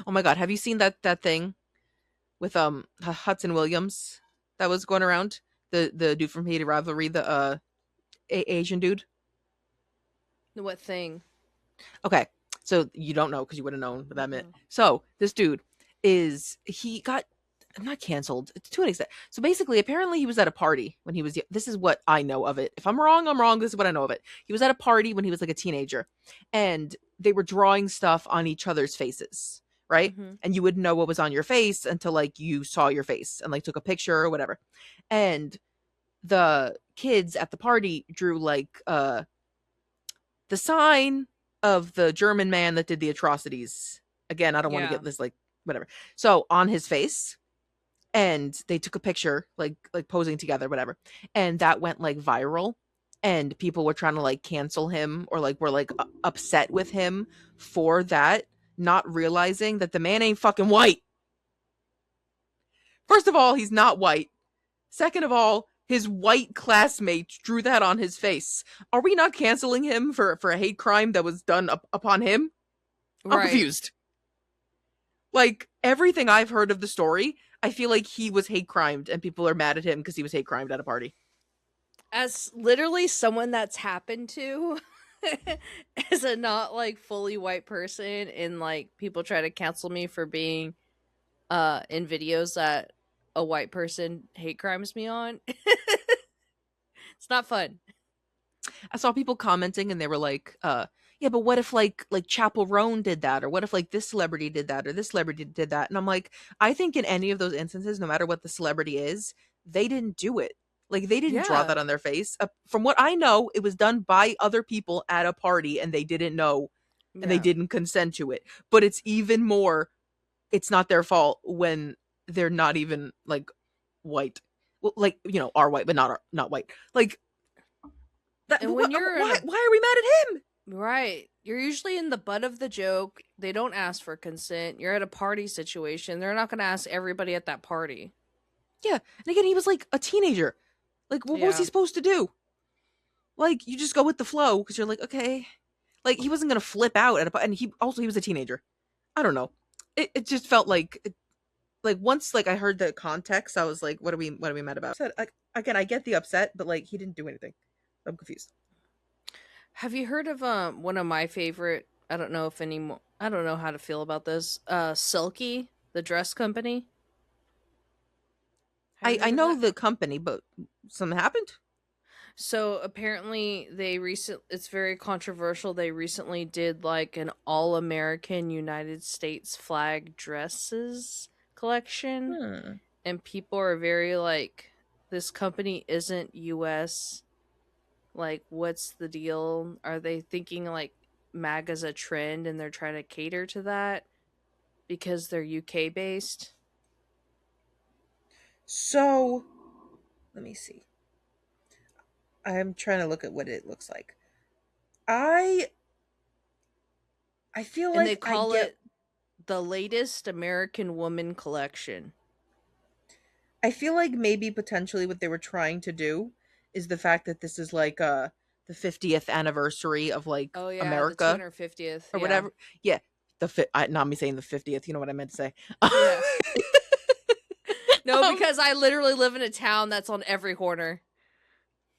S1: Oh my god, have you seen that thing with Hudson Williams that was going around? The dude from Heated Rivalry, the Asian dude.
S2: What thing?
S1: Okay, so you don't know because you would have known what that meant. So this dude he got not canceled to an extent. So basically, apparently he was at a party when he was. This is what I know of it. If I'm wrong, I'm wrong. This is what I know of it. He was at a party when he was like a teenager, and they were drawing stuff on each other's faces, right?
S2: Mm-hmm.
S1: And you wouldn't know what was on your face until like you saw your face and like took a picture or whatever. And the kids at the party drew like the sign of the German man that did the atrocities. Again, I don't want to get this like whatever. So on his face, and they took a picture like posing together, whatever, and that went like viral, and people were trying to like cancel him or like were like upset with him for that, not realizing that the man ain't fucking white. First of all, he's not white. Second of all, his white classmates drew that on his face. Are we not canceling him for a hate crime that was done upon him? I'm confused. Like, everything I've heard of the story, I feel like he was hate crimed and people are mad at him because he was hate crimed at a party.
S2: As literally someone that's happened to as a not like fully white person, and like people try to cancel me for being in videos that a white person hate crimes me on. It's not fun.
S1: I saw people commenting and they were like, yeah, but what if like Chapel Roan did that, or what if like this celebrity did that, or this celebrity did that? And I'm like, I think in any of those instances, no matter what the celebrity is, they didn't do it. Like they didn't draw
S2: Yeah.
S1: that on their face. From what I know, it was done by other people at a party and they didn't know and they
S2: Yeah.
S1: didn't consent to it. But it's even more, it's not their fault when they're not even like white. Well, like, you know, are white, but not white. Like that,
S2: And when you're
S1: why are we mad at him?
S2: Right. You're usually in the butt of the joke. They don't ask for consent. You're at a party situation. They're not going to ask everybody at that party.
S1: Yeah. And again, he was like a teenager. Like, what was he supposed to do? Like, you just go with the flow because you're like, okay. Like, he wasn't going to flip out at a and he was a teenager. I don't know. It just felt like once like I heard the context, I was like, what are we mad about? Like, again, I get the upset, but like he didn't do anything. I'm confused.
S2: Have you heard of one of my favorite, I don't know how to feel about this, Silky, the dress company?
S1: I know the company, but something happened?
S2: So apparently it's very controversial. They recently did like an all-American United States flag dresses collection. And people are very like, this company isn't US. Like, what's the deal? Are they thinking like MAGA's a trend and they're trying to cater to that because they're UK based?
S1: So, let me see. I'm trying to look at what it looks like. I feel like
S2: they call it the latest American Woman collection.
S1: I feel like maybe potentially what they were trying to do is the fact that this is like the 50th anniversary of like America,
S2: the 250th
S1: or whatever. Yeah, not me saying the 50th. You know what I meant to say.
S2: Yeah. No, because I literally live in a town that's on every corner.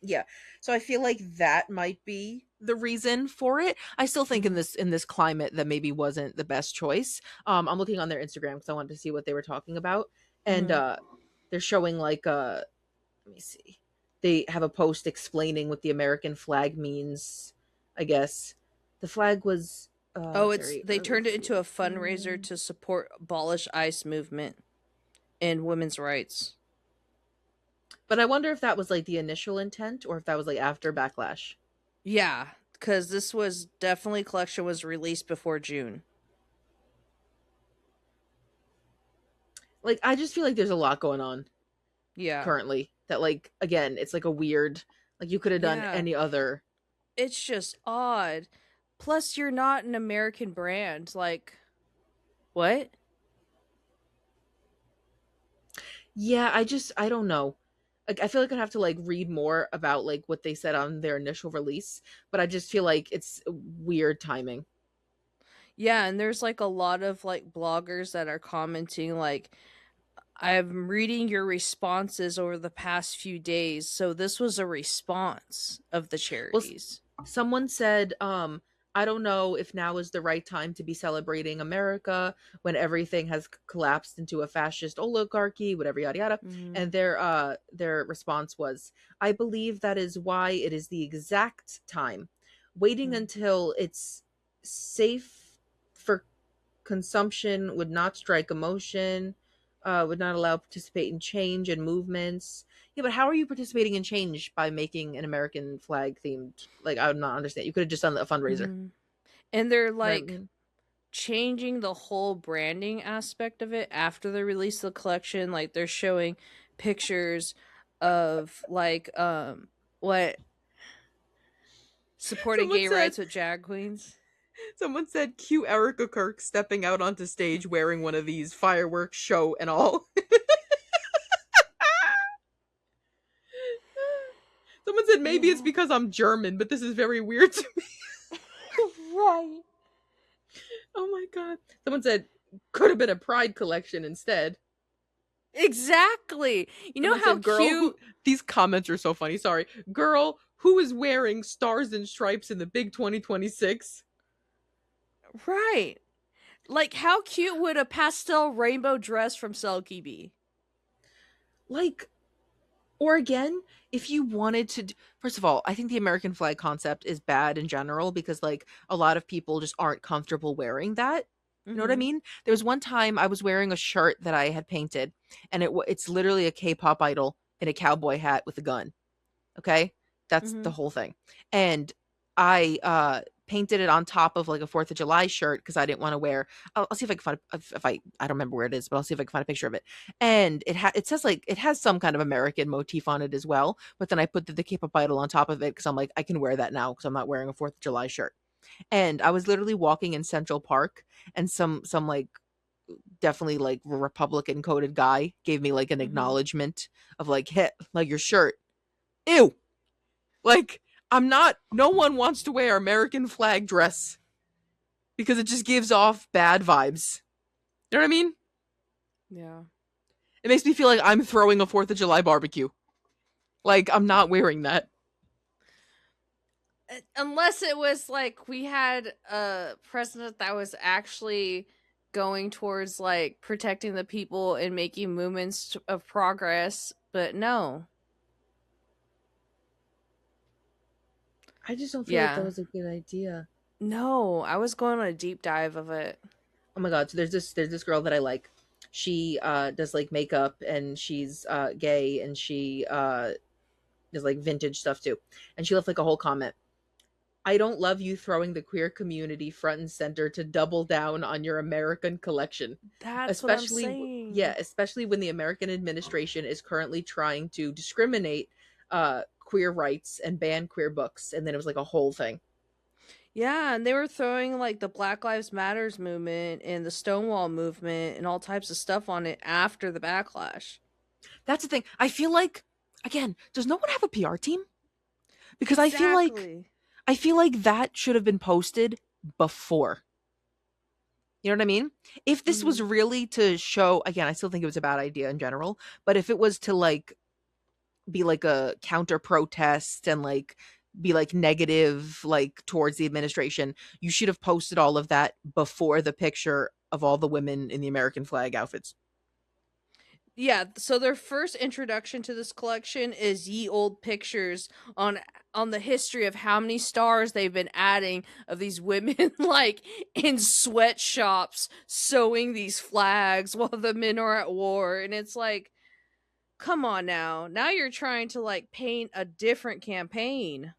S1: Yeah, so I feel like that might be the reason for it. I still think in this climate that maybe wasn't the best choice. I'm looking on their Instagram because I wanted to see what they were talking about, and they're showing like let me see. They have a post explaining what the American flag means. I guess the flag was.
S2: They turned it into a fundraiser to support abolish ICE movement and women's rights.
S1: But I wonder if that was like the initial intent or if that was like after backlash.
S2: Yeah, because this was definitely collection was released before June.
S1: Like, I just feel like there's a lot going on.
S2: Yeah.
S1: Currently. That like, again, it's like a weird, like you could have done any other.
S2: It's just odd. Plus, you're not an American brand. Like, what?
S1: Yeah, I don't know. Like, I feel like I'd have to like read more about like what they said on their initial release, but I just feel like it's weird timing.
S2: Yeah, and there's like a lot of like bloggers that are commenting like, I'm reading your responses over the past few days, so this was a response of the charities.
S1: Well, someone said, I don't know if now is the right time to be celebrating America when everything has collapsed into a fascist oligarchy, whatever, yada yada. And their response was, I believe that is why it is the exact time. Waiting until it's safe for consumption would not strike emotion, would not allow participate in change and movements. Yeah, but how are you participating in change by making an American flag themed? Like, I would not understand. You could have just done a fundraiser.
S2: And they're like changing the whole branding aspect of it after they release the collection. Like, they're showing pictures of like what supporting gay rights with drag queens.
S1: Someone said, cue Erica Kirk stepping out onto stage wearing one of these fireworks show and all. Someone said, maybe it's because I'm German, but this is very weird to me.
S2: Right.
S1: Oh my god. Someone said, Could have been a Pride collection instead.
S2: Exactly. You know
S1: Someone
S2: how
S1: said, "Girl,
S2: cute.
S1: these comments are so funny. Sorry, girl, who is wearing stars and stripes in the big 2026?
S2: Right. Like, how cute would a pastel rainbow dress from Selkie be?
S1: Like, or again, if you wanted to, first of all, I think the American flag concept is bad in general because like a lot of people just aren't comfortable wearing that. You know what I
S2: Mhm.
S1: mean? There was one time I was wearing a shirt that I had painted, and it's literally a K-pop idol in a cowboy hat with a gun. Okay? That's the
S2: Mhm.
S1: whole thing. And I painted it on top of like a 4th of July shirt because I didn't want to wear. I'll see if I can find if I don't remember where it is, but I'll see if I can find a picture of it. And it says like it has some kind of American motif on it as well. But then I put the K-pop idol on top of it because I'm like I can wear that now because I'm not wearing a 4th of July shirt. And I was literally walking in Central Park, and some like definitely like Republican coded guy gave me like an acknowledgement of like, hey, like your shirt. Ew. Like, no one wants to wear American flag dress because it just gives off bad vibes. You know what I mean?
S2: Yeah.
S1: It makes me feel like I'm throwing a 4th of July barbecue. Like, I'm not wearing that.
S2: Unless it was like we had a president that was actually going towards like protecting the people and making movements of progress, but no.
S1: I just don't feel like that
S2: Yeah.
S1: was a good idea.
S2: No, I was going on a deep dive of it.
S1: Oh my god, so there's this girl that I like. She does like makeup, and she's gay, and she does like vintage stuff too. And she left like a whole comment. I don't love you throwing the queer community front and center to double down on your American collection.
S2: That's what I'm
S1: Especially
S2: saying.
S1: especially when the American administration is currently trying to discriminate queer rights and ban queer books. And then it was like a whole thing.
S2: Yeah, and they were throwing like the Black Lives Matters movement and the Stonewall movement and all types of stuff on it after the backlash.
S1: That's the thing. I feel like, again, does no one have a PR team? Because I feel like that should have been posted before. You know what I mean? If this was really to show, again, I still think it was a bad idea in general, but if it was to like be like a counter protest and like be like negative like towards the administration, you should have posted all of that before the picture of all the women in the American flag outfits.
S2: Yeah, so their first introduction to this collection is ye old pictures on the history of how many stars they've been adding of these women like in sweatshops sewing these flags while the men are at war, and it's like, come on now. Now you're trying to like paint a different campaign.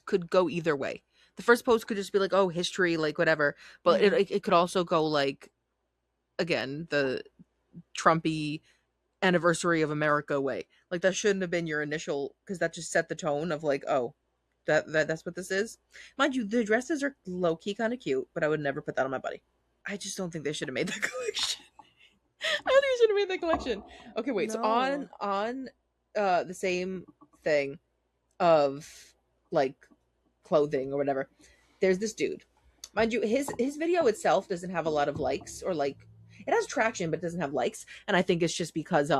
S1: Could go either way. The first post could just be like, oh, history, like whatever, but it could also go like, again, the Trumpy anniversary of America way. Like that shouldn't have been your initial, because that just set the tone of like, oh, that's what this is. Mind you, the dresses are low key kind of cute, but I would never put that on my body. I just don't think they should have made that collection. I don't think they should have made that collection. Okay, wait. So on the same thing of like clothing or whatever, there's this dude. Mind you, his video itself doesn't have a lot of likes, or like it has traction but it doesn't have likes, and I think it's just because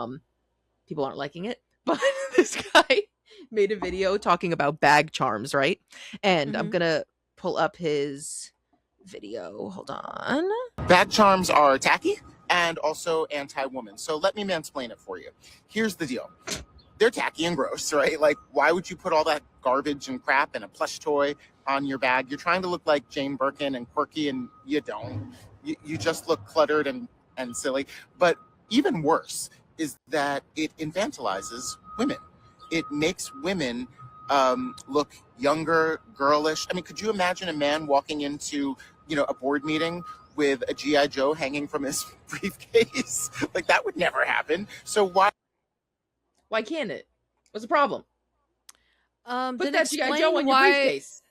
S1: people aren't liking it. But this guy made a video talking about bag charms, right? And I'm gonna pull up his video. Hold on.
S19: Bag charms are tacky and also anti-woman. So let me mansplain it for you. Here's the deal. They're tacky and gross, right? Like, why would you put all that garbage and crap and a plush toy on your bag? You're trying to look like Jane Birkin and quirky, and you don't. You just look cluttered and silly. But even worse is that it infantilizes women. It makes women look younger, girlish. I mean, could you imagine a man walking into, a board meeting with a G.I. Joe hanging from his briefcase? Like, that would never happen. So
S1: why can't it? What's the problem?
S2: Put
S1: that G.I. Joe on your briefcase.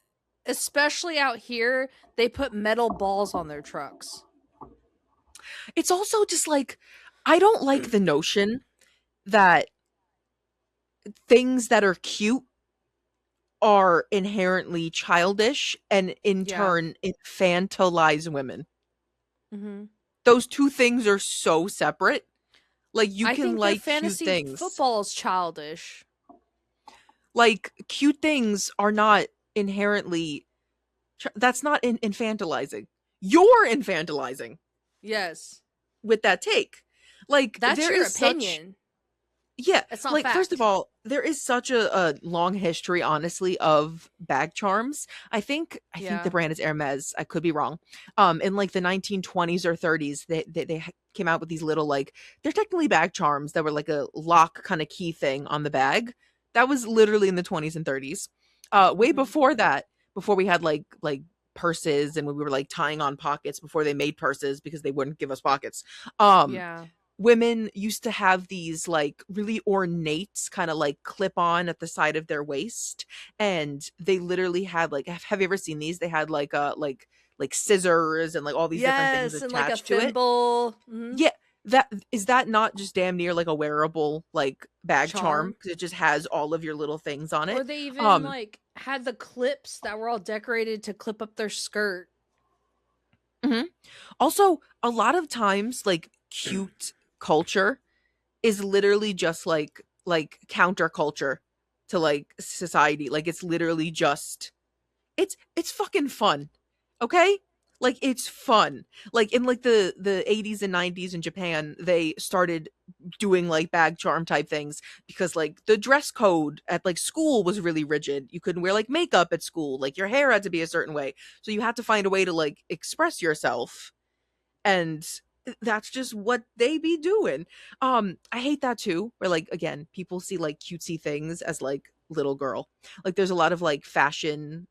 S2: Especially out here, they put metal balls on their trucks.
S1: It's also just like, I don't like the notion that things that are cute are inherently childish and in turn infantilize women.
S2: Mm-hmm.
S1: those two things are so separate. Like, you
S2: I
S1: can
S2: think that
S1: like cute
S2: fantasy
S1: things.
S2: football is childish.
S1: Like, cute things are not inherently that's not infantilizing. You're infantilizing
S2: Yes.
S1: with that take. Like,
S2: That's
S1: there
S2: your
S1: is such
S2: opinion.
S1: yeah,
S2: It's not
S1: like,
S2: fact.
S1: first of all, there is such a long history, honestly, of bag charms. I think
S2: Yeah.
S1: the brand is Hermes. I could be wrong. In like the 1920s or 30s, they came out with these little, like, they're technically bag charms that were like a lock kind of key thing on the bag. That was literally in the 20s and 30s. Way before that, before we had like purses and when we were like tying on pockets before they made purses because they wouldn't give us pockets.
S2: Yeah.
S1: Women used to have these like really ornate kind of like clip on at the side of their waist, and they literally had like have you ever seen these? They had like scissors and like all these different things
S2: Yes, and like a
S1: attached to it.
S2: thimble. Mhm.
S1: Yeah, that not just damn near like a wearable like bag charm
S2: Charm.
S1: because it just has all of your little things on
S2: Or
S1: it.
S2: they even like had the clips that were all decorated to clip up their skirt.
S1: Mhm. Also, a lot of times like cute culture is literally just like counterculture to like society. Like, it's literally just it's fucking fun. Okay? Like, it's fun. Like, in like the 80s and 90s in Japan, they started doing like bag charm type things because like the dress code at like school was really rigid. You couldn't wear like makeup at school. Like, your hair had to be a certain way. So you had to find a way to like express yourself, and that's just what they be doing. I hate that too, where like again people see like cutesy things as like little girl. Like, there's a lot of like fashion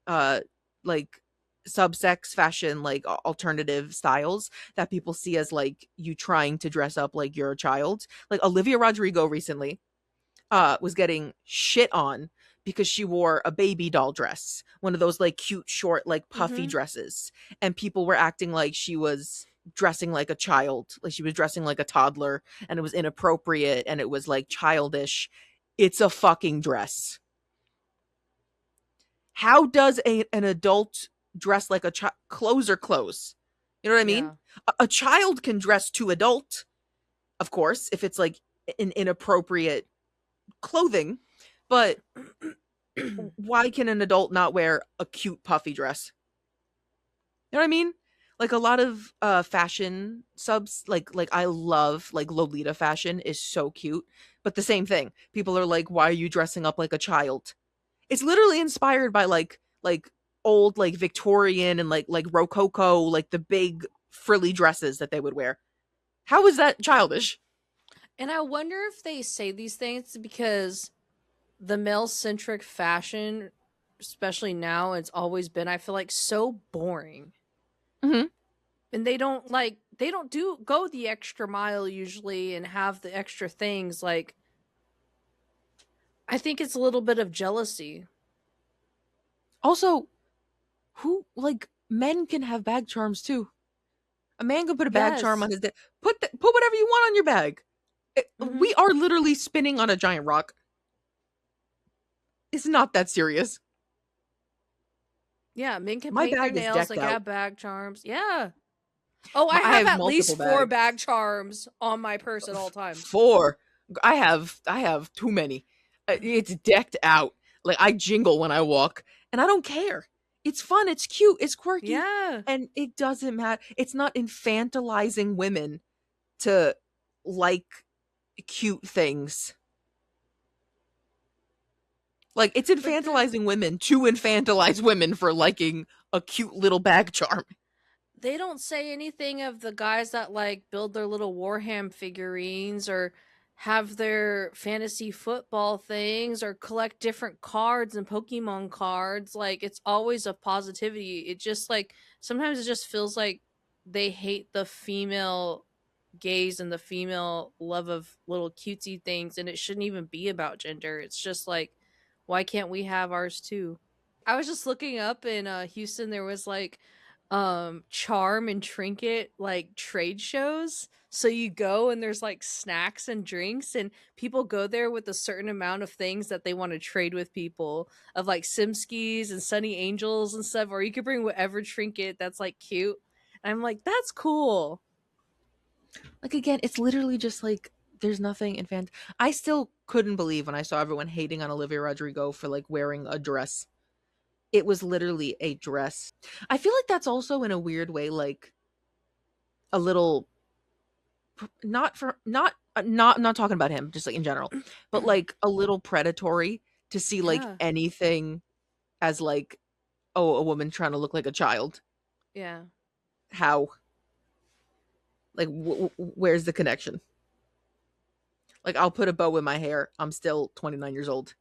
S1: like subsex fashion, like alternative styles that people see as like you trying to dress up like you're a child. Like, Olivia Rodrigo recently was getting shit on because she wore a baby doll dress, one of those like cute short like puffy dresses, and people were acting like she was dressing like a child, like she was dressing like a toddler, and it was inappropriate and it was like childish. It's a fucking dress. How does an adult dress like a child? Clothes are clothes. You know what I mean?
S2: Yeah.
S1: A child can dress to adult, of course, if it's like an inappropriate clothing, but why can an adult not wear a cute puffy dress? You know what I mean? Like, a lot of fashion subs, like I love like Lolita fashion is so cute, but the same thing. People are like, why are you dressing up like a child? It's literally inspired by like old like Victorian and like Rococo, like the big frilly dresses that they would wear. How is that childish?
S2: And I wonder if they say these things because the male centric fashion, especially now, it's always been, I feel like, so boring.
S1: Mm-hmm.
S2: And they don't do go the extra mile usually and have the extra things. Like, I think it's a little bit of jealousy.
S1: Also, who like men can have bag charms too. A man can put a bag charm
S2: Yes.
S1: on his dick. Put whatever you want on your bag. We are literally spinning on a giant rock. It's not that serious.
S2: Yeah, men can
S1: My
S2: paint their
S1: bag is
S2: nails,
S1: decked
S2: like
S1: out.
S2: have bag charms. Yeah. Oh, I
S1: I
S2: have
S1: have
S2: at least
S1: multiple
S2: 4
S1: bags.
S2: bag charms on my purse at all times.
S1: 4. I have too many. It's decked out. Like, I jingle when I walk, and I don't care. It's fun, it's cute, it's quirky.
S2: Yeah.
S1: And it doesn't matter. It's not infantilizing women to like cute things. Like, it's infantilizing women to infantilize women for liking a cute little bag charm.
S2: They don't say anything of the guys that like build their little Warham figurines or have their fantasy football things or collect different cards and Pokemon cards. Like, it's always a positivity. It just like sometimes it just feels like they hate the female gaze and the female love of little cutesy things, and it shouldn't even be about gender. It's just like, why can't we have ours too? I was just looking up in Houston, there was like charm and trinket like trade shows. So you go and there's like snacks and drinks, and people go there with a certain amount of things that they want to trade with people, of like Simskis and Sunny Angels and stuff, or you could bring whatever trinket that's like cute. And I'm like, that's cool.
S1: Like, again, it's literally just like there's nothing in fan. I still couldn't believe when I saw everyone hating on Olivia Rodrigo for like wearing a dress. It was literally a dress. I feel like that's also in a weird way like a little not for not talking about him, just like in general, but like a little predatory to see like
S2: Yeah.
S1: anything as like, oh, a woman trying to look like a child.
S2: Yeah.
S1: How? Like, where's the connection? Like, I'll put a bow in my hair. I'm still 29 years old.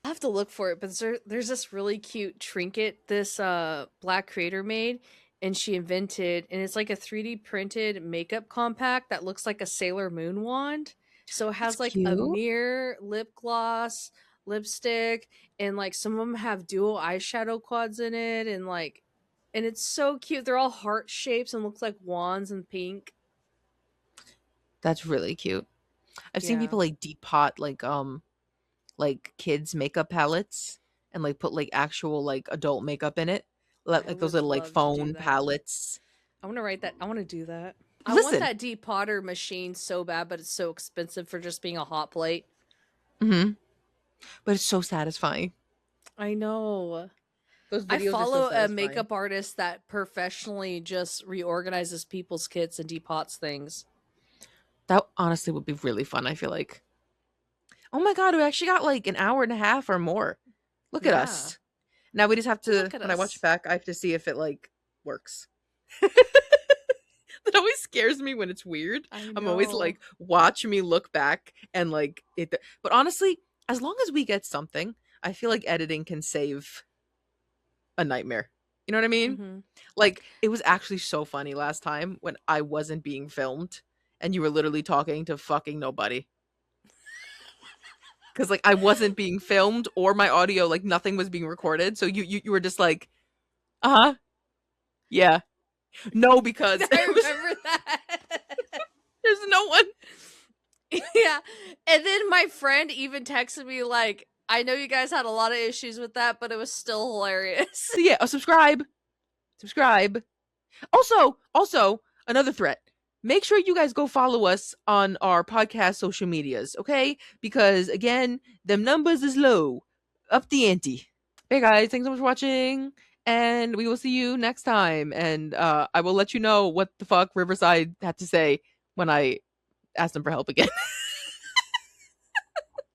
S2: I have to look for it, but there's this really cute trinket this black creator made, and she invented, and it's like a 3D printed makeup compact that looks like a Sailor Moon wand. So it has
S1: That's
S2: like a
S1: cute.
S2: mirror, lip gloss, lipstick, and like some of them have dual eyeshadow quads in it, and it's so cute. They're all heart shapes and looks like wands and pink.
S1: That's really cute. I've seen
S2: Yeah.
S1: people like depot like kids makeup palettes and like put like actual like adult makeup in it. Like those
S2: would
S1: little like
S2: love to do
S1: phone
S2: that.
S1: palettes.
S2: I want to write that. I want to do that. I
S1: Listen.
S2: want that depotter machine so bad, but it's so expensive for just being a hot plate.
S1: Mm-hmm. But it's so satisfying.
S2: I know.
S1: Those
S2: I
S1: videos are so
S2: follow a
S1: satisfying.
S2: makeup artist that professionally just reorganizes people's kits and depots things.
S1: That honestly would be really fun, I feel like. Oh my god, we actually got like an hour and a half or more. Look at
S2: Yeah.
S1: us. Now we just have to,
S2: Look at
S1: when I watch
S2: us.
S1: it back, I have to see if it like works. That always scares me when it's weird.
S2: I
S1: I'm always
S2: know.
S1: like, watch me look back and like it. But honestly, as long as we get something, I feel like editing can save a nightmare. You know what I mean?
S2: Mhm.
S1: Like, it was actually so funny last time when I wasn't being filmed and you were literally talking to fucking nobody. Because like I wasn't being filmed or my audio, like nothing was being recorded. So you were just like, uh-huh. Yeah. No, because
S2: I remember that.
S1: there's no one.
S2: Yeah. And then my friend even texted me like, I know you guys had a lot of issues with that, but it was still hilarious.
S1: So yeah, subscribe. Also, another threat. Make sure you guys go follow us on our podcast social medias, okay? Because again, them numbers is low. Up the ante. Hey guys, thanks so much for watching. And we will see you next time. And I will let you know what the fuck Riverside had to say when I asked them for help again.